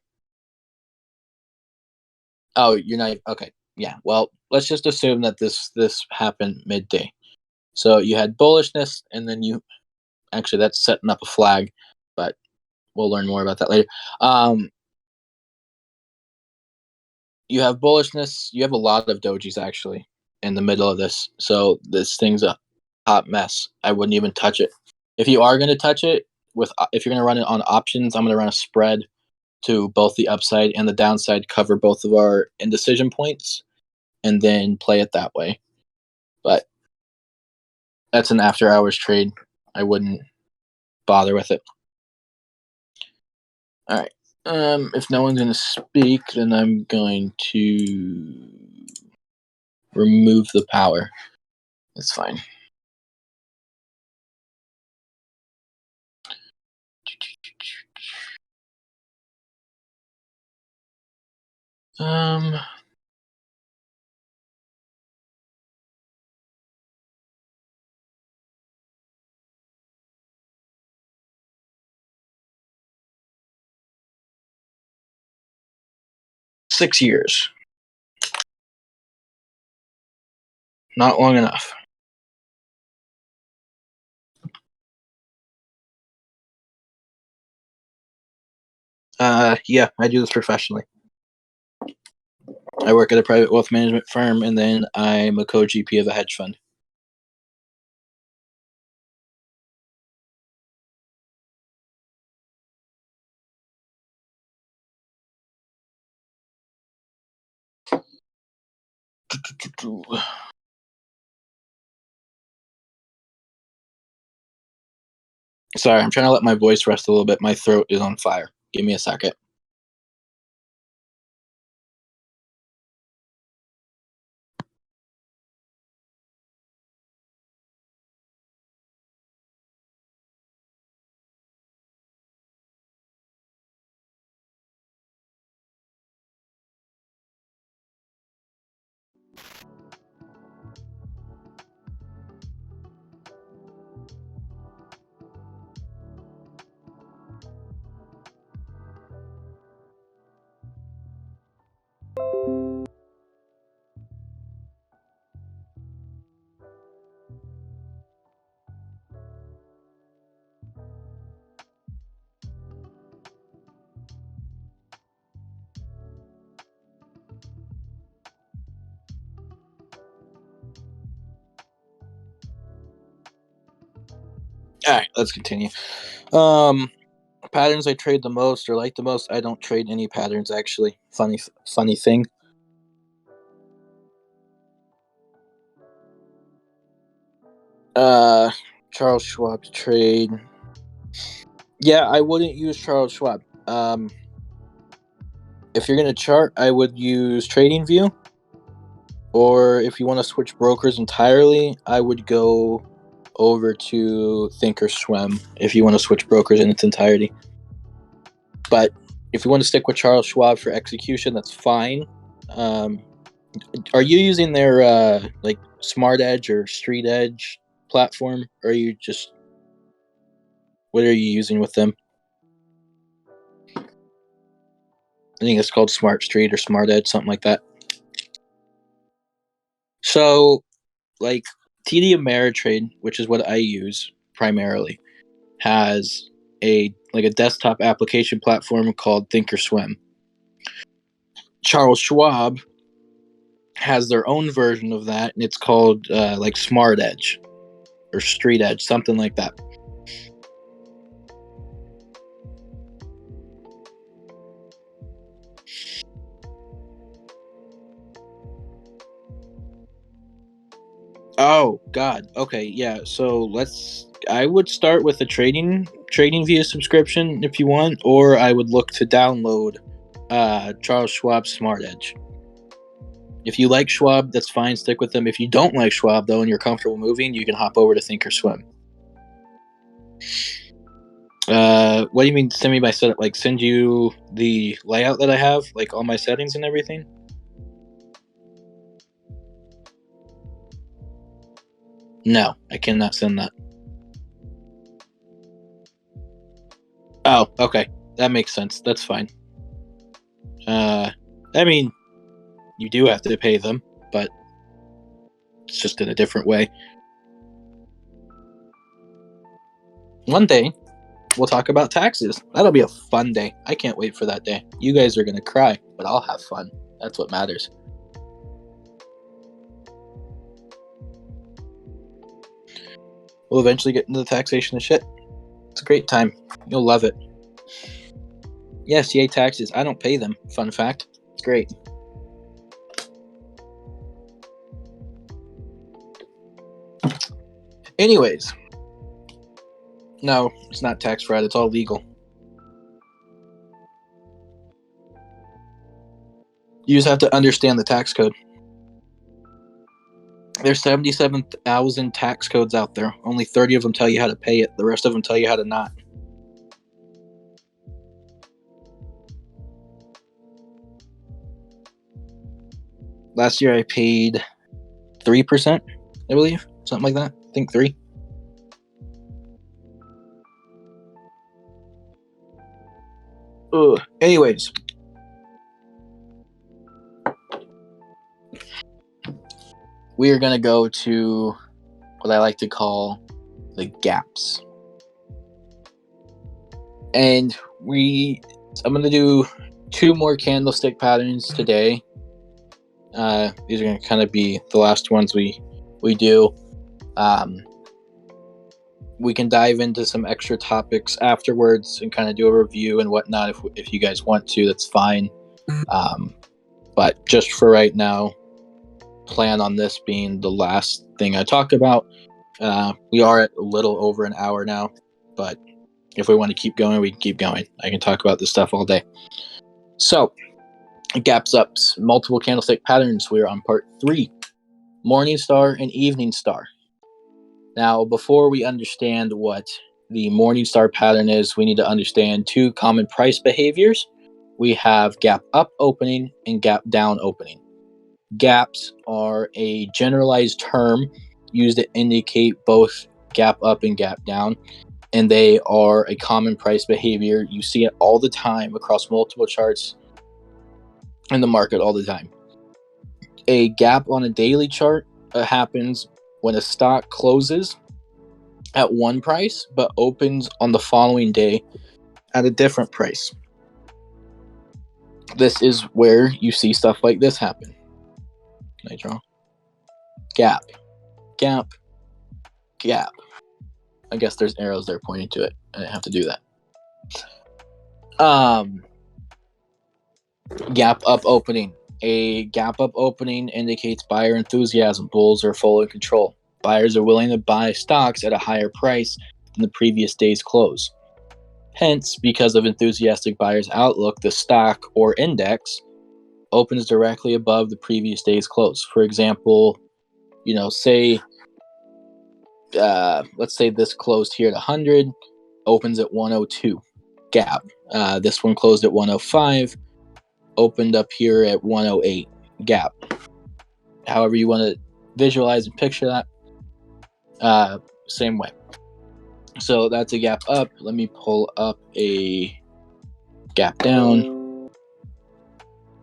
Oh, you're not okay. Yeah. Well, let's just assume that this happened midday. So you had bullishness, and then you actually that's setting up a flag, but we'll learn more about that later. Um, you have bullishness. You have a lot of dojis actually in the middle of this. So this thing's a hot mess. I wouldn't even touch it. If you are going to touch it if you're going to run it on options, I'm going to run a spread to both the upside and the downside, cover both of our indecision points, and then play it that way. But that's an after hours trade. I wouldn't bother with it. All right. If no one's going to speak, then I'm going to remove the power. That's fine. Um, 6 years. Not long enough. Yeah, I do this professionally. I work at a private wealth management firm, and then I'm a co-GP of a hedge fund. Sorry, I'm trying to let my voice rest a little bit. My throat is on fire. Give me a second. All right, let's continue. Patterns I trade the most or like the most. I don't trade any patterns, actually. Funny thing. Charles Schwab to trade. Yeah, I wouldn't use Charles Schwab. If you're gonna chart, I would use TradingView. Or if you want to switch brokers entirely, I would go over to Thinkorswim if you want to switch brokers in its entirety. But if you want to stick with Charles Schwab for execution, that's fine. Are you using their like Smart Edge or Street Edge platform, or are you just what are you using with them? I think it's called Smart Street or Smart Edge, something like that. So, like TD Ameritrade, which is what I use primarily, has a desktop application platform called Thinkorswim. Charles Schwab has their own version of that, and it's called like Smart Edge or Street Edge, something like that. Oh God. Okay. Yeah. So I would start with a trading via subscription if you want, or I would look to download Charles Schwab Smart Edge. If you like Schwab, that's fine. Stick with them. If you don't like Schwab though, and you're comfortable moving, you can hop over to Thinkorswim. What do you mean send me my setup? Like send you the layout that I have, like all my settings and everything? No, I cannot send that. Oh, okay. That makes sense. That's fine. I mean, you do have to pay them, but it's just in a different way. One day, we'll talk about taxes. That'll be a fun day. I can't wait for that day. You guys are going to cry, but I'll have fun. That's what matters. We'll eventually get into the taxation of shit. It's a great time. You'll love it. Yes, yay taxes. I don't pay them. Fun fact. It's great. Anyways. No, it's not tax fraud. It's all legal. You just have to understand the tax code. There's 77,000 tax codes out there. Only 30 of them tell you how to pay it. The rest of them tell you how to not. Last year I paid 3%, I believe. Something like that. I think 3. Ugh. Anyways. We are going to go to what I like to call the gaps. And I'm going to do 2 more candlestick patterns today. These are going to kind of be the last ones we do. We can dive into some extra topics afterwards and kind of do a review and whatnot. If you guys want to, that's fine. But just for right now, plan on this being the last thing I talk about. We are at a little over an hour now, but if we want to keep going, we can keep going. I can talk about this stuff all day. So, gaps ups, multiple candlestick patterns. We're on part 3, morning star and evening star. Now, before we understand what the morning star pattern is, we need to understand 2 common price behaviors. We have gap up opening and gap down opening. Gaps are a generalized term used to indicate both gap up and gap down, and they are a common price behavior. You see it all the time across multiple charts in the market all the time. A gap on a daily chart happens when a stock closes at one price but opens on the following day at a different price. This is where you see stuff like this happen. Can I draw? Gap, gap, gap. I guess there's arrows there pointing to it. I didn't have to do that. Gap up opening. A gap up opening indicates buyer enthusiasm. Bulls are full in control. Buyers are willing to buy stocks at a higher price than the previous day's close. Hence, because of enthusiastic buyers' outlook, the stock or index opens directly above the previous day's close. For example, say, let's say this closed here at 100, opens at 102, gap. This one closed at 105, opened up here at 108, gap. However you want to visualize and picture that, same way. So that's a gap up. Let me pull up a gap down.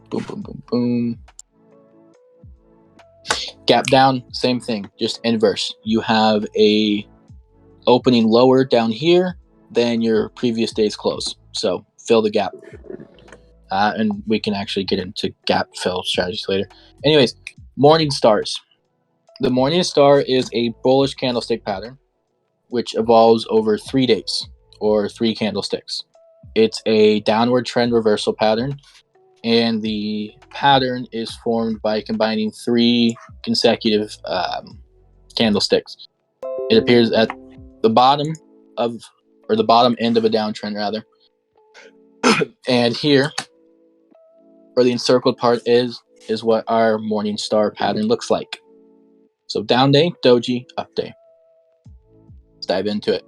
Boom, boom, boom, boom. Gap down, same thing, just inverse. You have a opening lower down here than your previous day's close. So fill the gap. And we can actually get into gap fill strategies later. Anyways, morning stars. The morning star is a bullish candlestick pattern, which evolves over 3 days or 3 candlesticks. It's a downward trend reversal pattern, and the pattern is formed by combining 3 consecutive candlesticks. It appears at the bottom the bottom end of a downtrend rather. And here, where the encircled part is what our morning star pattern looks like. So down day, doji, up day. Let's dive into it.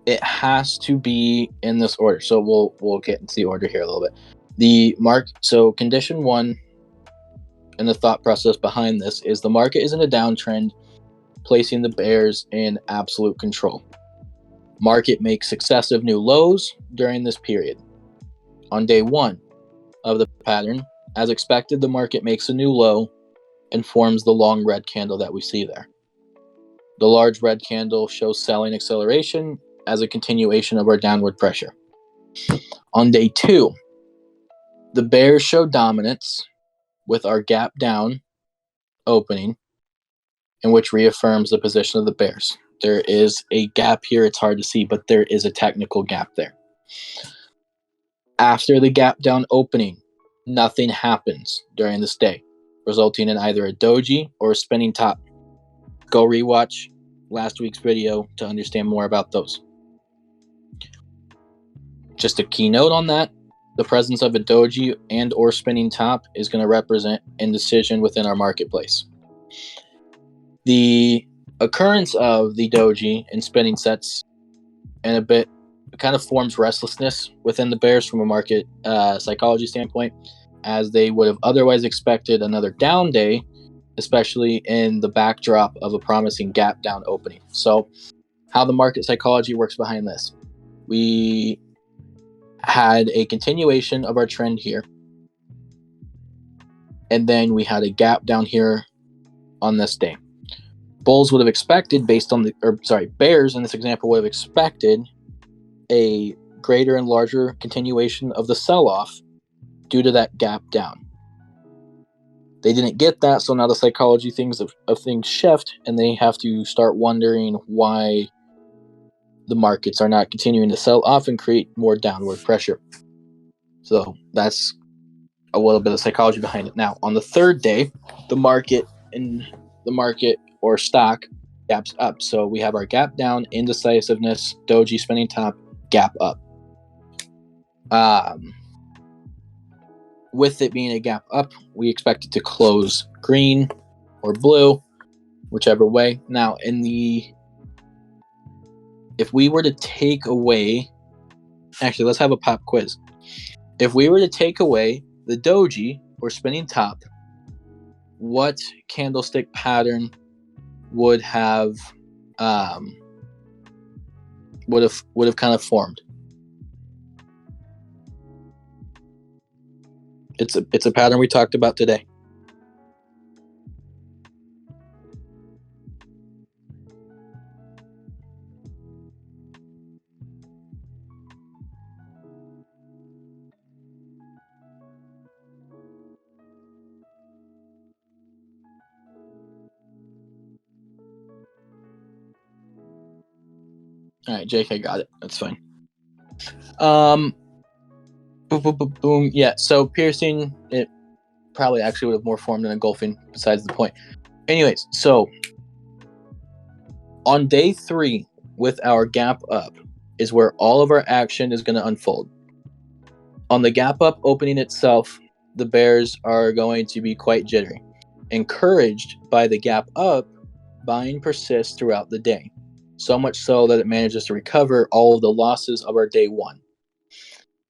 It has to be in this order. So we'll get into the order here a little bit. So condition 1 and the thought process behind this is the market is in a downtrend, placing the bears in absolute control. Market makes successive new lows during this period. On day 1 of the pattern, as expected, the market makes a new low and forms the long red candle that we see there. The large red candle shows selling acceleration as a continuation of our downward pressure. On day 2, the bears show dominance with our gap down opening, in which reaffirms the position of the bears. There is a gap here. It's hard to see, but there is a technical gap there. After the gap down opening, nothing happens during this day, resulting in either a doji or a spinning top. Go rewatch last week's video to understand more about those. Just a keynote on that, the presence of a doji and or spinning top is going to represent indecision within our marketplace. The occurrence of the doji and spinning sets and a bit kind of forms restlessness within the bears from a market psychology standpoint, as they would have otherwise expected another down day, especially in the backdrop of a promising gap down opening. So how the market psychology works behind this. We had a continuation of our trend here, and then we had a gap down here on this day. Bulls would have expected bears in this example would have expected a greater and larger continuation of the sell-off due to that gap down. They didn't get that, so now the psychology of things shift, and they have to start wondering why the markets are not continuing to sell off and create more downward pressure. So that's a little bit of psychology behind it. Now, on the 3rd day, the market or stock gaps up. So we have our gap down, indecisiveness, doji spinning top, gap up. With it being a gap up, we expect it to close green or blue, whichever way. Now, if we were to take away, actually, let's have a pop quiz. If we were to take away the doji or spinning top, what candlestick pattern would have kind of formed? It's a pattern we talked about today. All right, JK got it. That's fine. Boom, boom, boom, boom. Yeah, so piercing, it probably actually would have more formed than engulfing, besides the point. Anyways, so on day 3, with our gap up, is where all of our action is going to unfold. On the gap up opening itself, the bears are going to be quite jittery. Encouraged by the gap up, buying persists throughout the day, so much so that it manages to recover all of the losses of our day 1.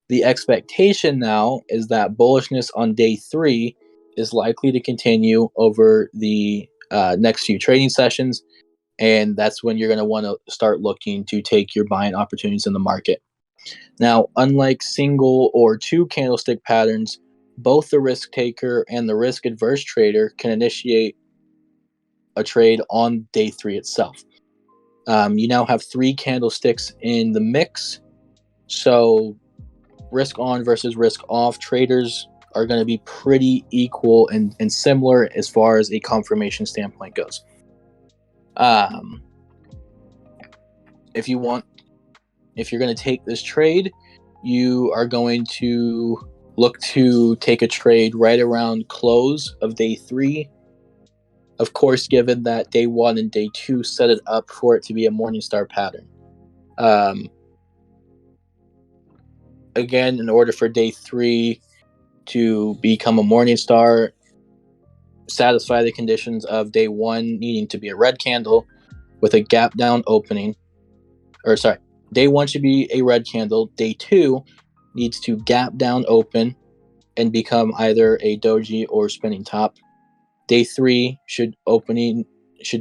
The expectation now is that bullishness on day 3 is likely to continue over the next few trading sessions, and that's when you're going to want to start looking to take your buying opportunities in the market. Now, unlike single or 2 candlestick patterns, both the risk taker and the risk adverse trader can initiate a trade on day 3 itself. You now have 3 candlesticks in the mix, so risk on versus risk off traders are going to be pretty equal and similar as far as a confirmation standpoint goes. If you're going to take this trade, you are going to look to take a trade right around close of day 3. Of course, given that day 1 and day 2 set it up for it to be a Morningstar pattern. Again, in order for day 3 to become a Morningstar, satisfy the conditions of day 1 needing to be a red candle with a gap down opening. Day 1 should be a red candle. Day 2 needs to gap down open and become either a doji or spinning top. Day 3 should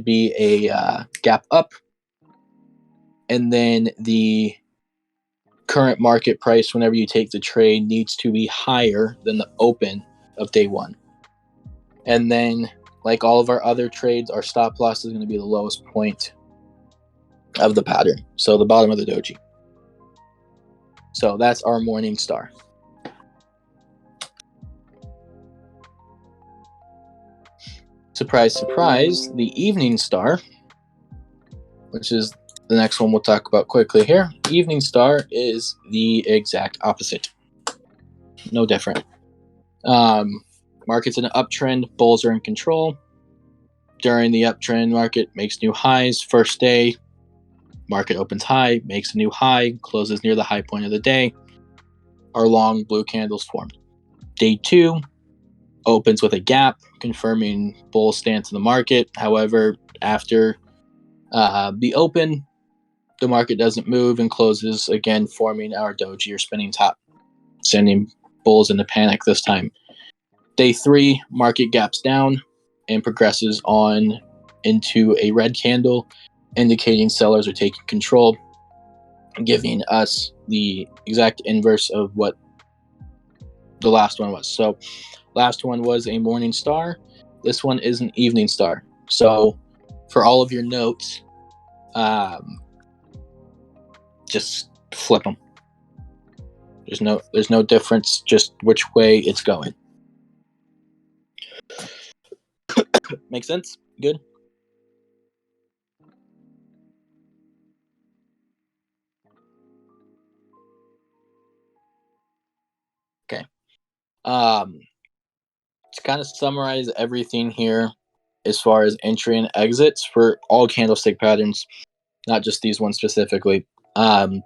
be a gap up, and then the current market price whenever you take the trade needs to be higher than the open of day 1. And then, like all of our other trades, our stop loss is going to be the lowest point of the pattern, so the bottom of the doji. So that's our morning star. Surprise, surprise, the evening star, which is the next one we'll talk about quickly here. Evening star is the exact opposite. No different. Market's in an uptrend. Bulls are in control. During the uptrend, market makes new highs. First day, market opens high, makes a new high, closes near the high point of the day. Our long blue candles formed. Day 2 opens with a gap, confirming bull stance in the market. However, after the open, the market doesn't move and closes again, forming our doji or spinning top, sending bulls into panic this time. Day 3, market gaps down and progresses on into a red candle, indicating sellers are taking control, giving us the exact inverse of what the last one was. So last one was a morning star. This one is an evening star. So for all of your notes, just flip them. There's no difference, just which way it's going. Make sense? Good? Okay. To kind of summarize everything here as far as entry and exits for all candlestick patterns, not just these ones specifically. So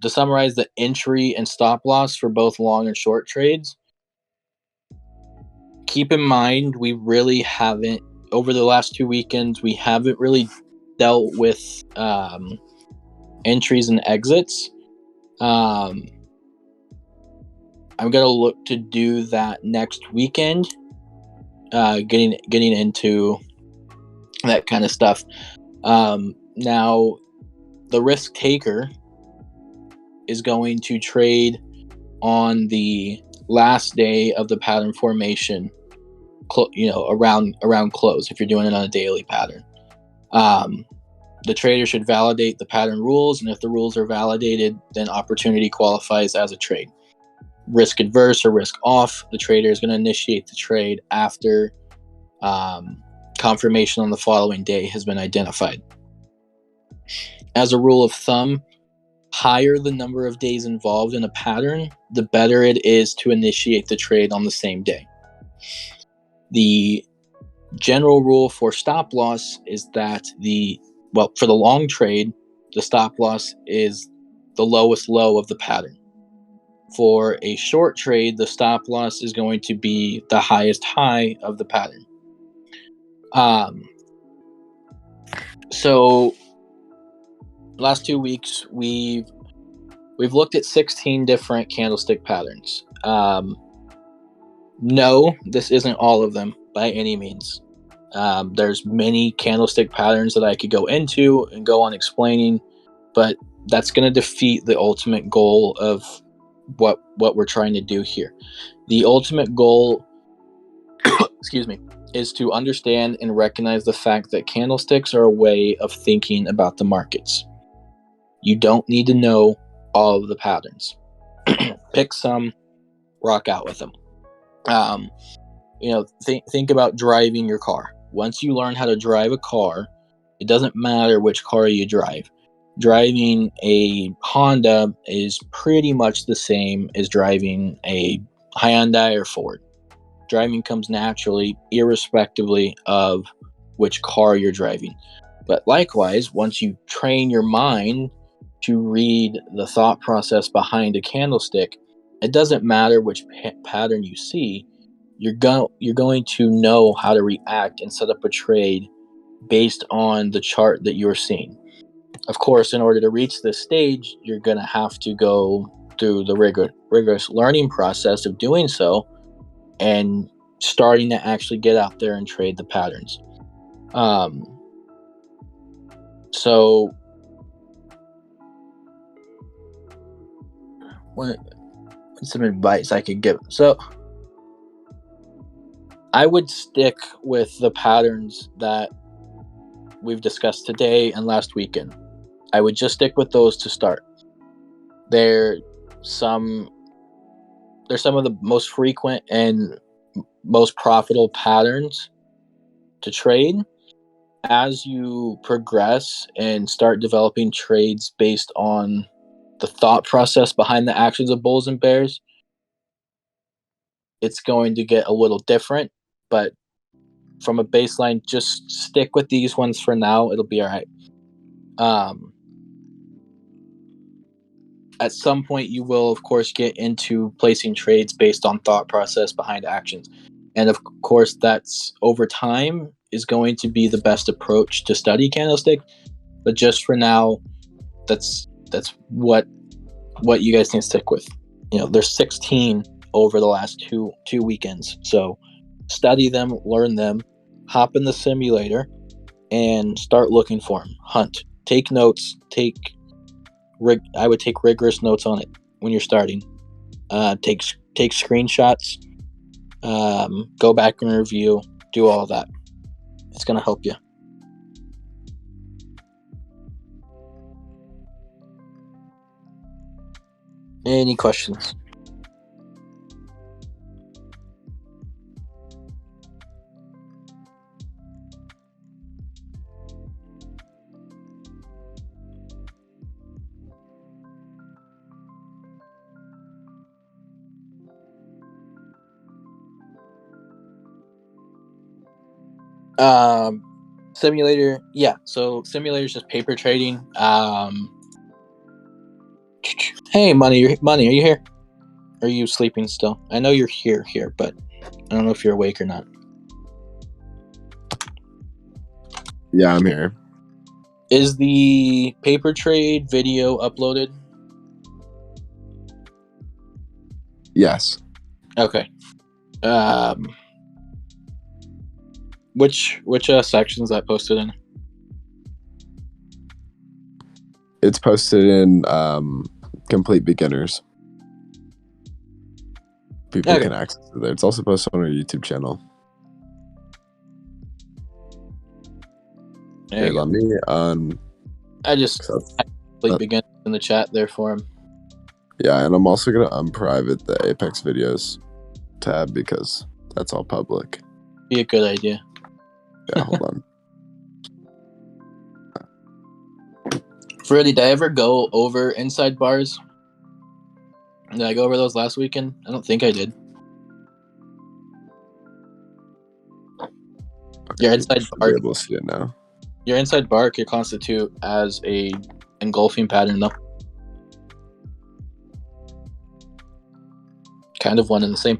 to summarize the entry and stop loss for both long and short trades, keep in mind we really haven't, over the last 2 weekends, we haven't really dealt with entries and exits. I'm gonna look to do that next weekend, getting into that kind of stuff. Now, the risk taker is going to trade on the last day of the pattern formation, around close, if you're doing it on a daily pattern. The trader should validate the pattern rules, and if the rules are validated, then opportunity qualifies as a trade. Risk adverse or risk off, the trader is going to initiate the trade after confirmation on the following day has been identified. As a rule of thumb, higher the number of days involved in a pattern, the better it is to initiate the trade on the same day. The general rule for stop loss is that for the long trade, the stop loss is the lowest low of the pattern. For a short trade, the stop loss is going to be the highest high of the pattern. So last 2 weeks we've looked at 16 different candlestick patterns. No, this isn't all of them by any means. There's many candlestick patterns that I could go into and go on explaining, but that's going to defeat the ultimate goal of what we're trying to do here. The ultimate goal, excuse me, is to understand and recognize the fact that candlesticks are a way of thinking about the markets. You don't need to know all of the patterns. Pick some, rock out with them. Think about driving your car. Once you learn how to drive a car, it doesn't matter which car you drive. Driving a Honda is pretty much the same as driving a Hyundai or Ford. Driving comes naturally, irrespectively of which car you're driving. But likewise, once you train your mind to read the thought process behind a candlestick, it doesn't matter which pattern you see. You're going to know how to react and set up a trade based on the chart that you're seeing. Of course, in order to reach this stage, you're going to have to go through the rigorous learning process of doing so and starting to actually get out there and trade the patterns. So what's some advice I could give? So I would stick with the patterns that we've discussed today and last weekend. I would just stick with those to start. They're some of the most frequent and most profitable patterns to trade. As you progress and start developing trades based on the thought process behind the actions of bulls and bears, it's going to get a little different, but from a baseline, just stick with these ones for now. It'll be all right. At some point, you will, of course, get into placing trades based on thought process behind actions. And of course, that's over time is going to be the best approach to study candlestick. But just for now, that's what you guys can stick with. There's 16 over the last two weekends. So study them, learn them, hop in the simulator, and start looking for them. Hunt. Take notes. I would take rigorous notes on it when you're starting. Take screenshots. Go back and review. Do all that. It's going to help you. Any questions? Simulator, yeah. So simulator is just paper trading. Hey, Money, are you here? Or are you sleeping still? I know you're here, but I don't know if you're awake or not. Yeah, I'm here. Is the paper trade video uploaded? Yes. Okay. Which section is that posted in? It's posted in Complete Beginners. People can access it there. It's also posted on our YouTube channel. There let me I just Complete Beginners in the chat there for him. Yeah, and I'm also gonna unprivate the Apex videos tab because that's all public. Be a good idea. Yeah, hold on. Freddie, did I ever go over inside bars? Did I go over those last weekend? I don't think I did. Your inside Should bar, be able to see it now. your inside bar could constitute as a engulfing pattern, though. Kind of one and the same.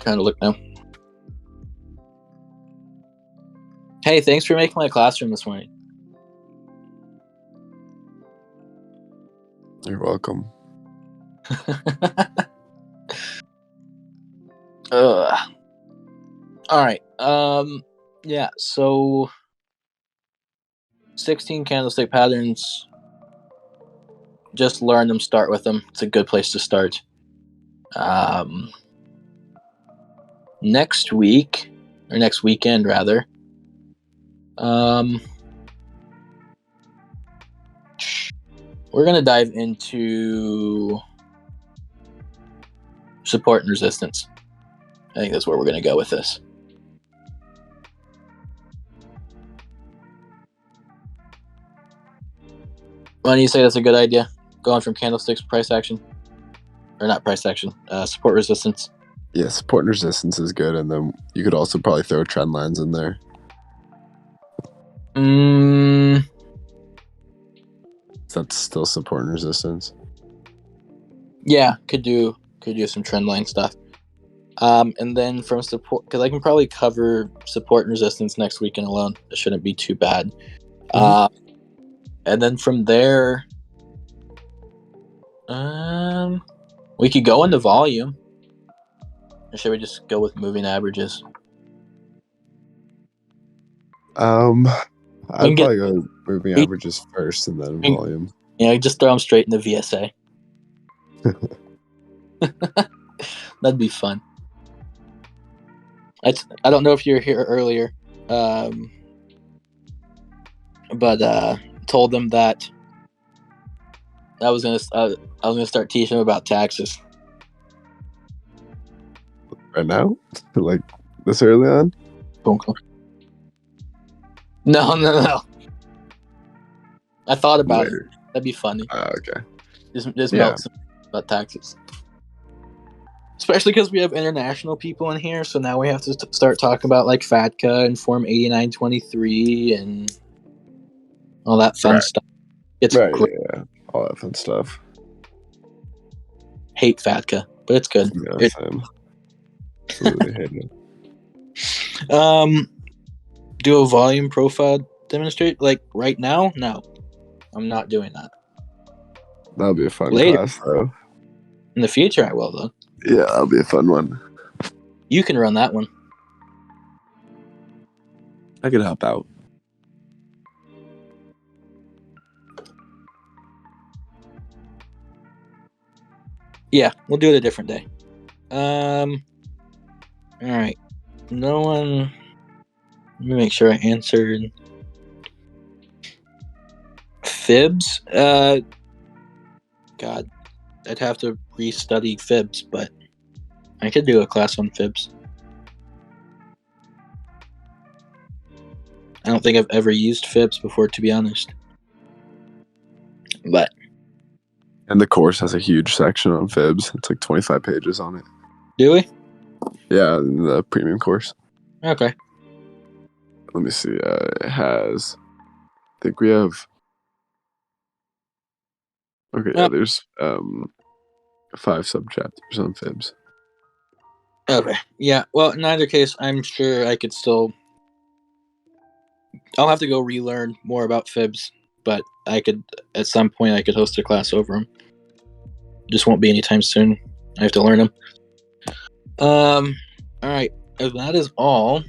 Trying to look now. Hey, thanks for making my classroom this morning. You're welcome. All right. Yeah. So, 16 candlestick patterns. Just learn them. Start with them. It's a good place to start. Next week, or next weekend rather. We're gonna dive into support and resistance. I think that's where we're gonna go with this. Why do you say that's a good idea? Going from candlesticks price action, or not price action, support resistance. Yeah, support and resistance is good, and then you could also probably throw trend lines in there. That's still support and resistance. Yeah, could do some trend line stuff. And then from support, because I can probably cover support and resistance next weekend alone. It shouldn't be too bad. And then from there, we could go into volume. Or should we just go with moving averages? I'd probably go moving averages first and then volume. Yeah, just throw them straight into VSA. That'd be fun. I don't know if you were here earlier, but told them that I was gonna start teaching them about taxes. Right now, like this early on. No. I thought about it. That'd be funny. Okay. Just melt some about taxes. Especially because we have international people in here, so now we have to start talking about like FATCA and Form 8923 and all that fun stuff. It's great. Yeah, all that fun stuff. Hate FATCA, but it's good. Yeah, same. Absolutely hate it. Do a volume profile demonstrate like right now? No, I'm not doing that. That'll be a fun class, though. In the future, I will, though. Yeah, that'll be a fun one. You can run that one. I could help out. Yeah, we'll do it a different day. All right. No one. Let me make sure I answered. Fibs? God. I'd have to restudy fibs, but I could do a class on fibs. I don't think I've ever used fibs before, to be honest. But. And the course has a huge section on fibs. It's like 25 pages on it. Do we? Yeah, the premium course. Okay. Let me see. It has. I think we have. Okay, yeah, there's 5 subchapters on fibs. Okay. Yeah. Well, in either case, I'm sure I could still. I'll have to go relearn more about fibs, but I could at some point I could host a class over them. Just won't be anytime soon. I have to learn them. All right. If that is all,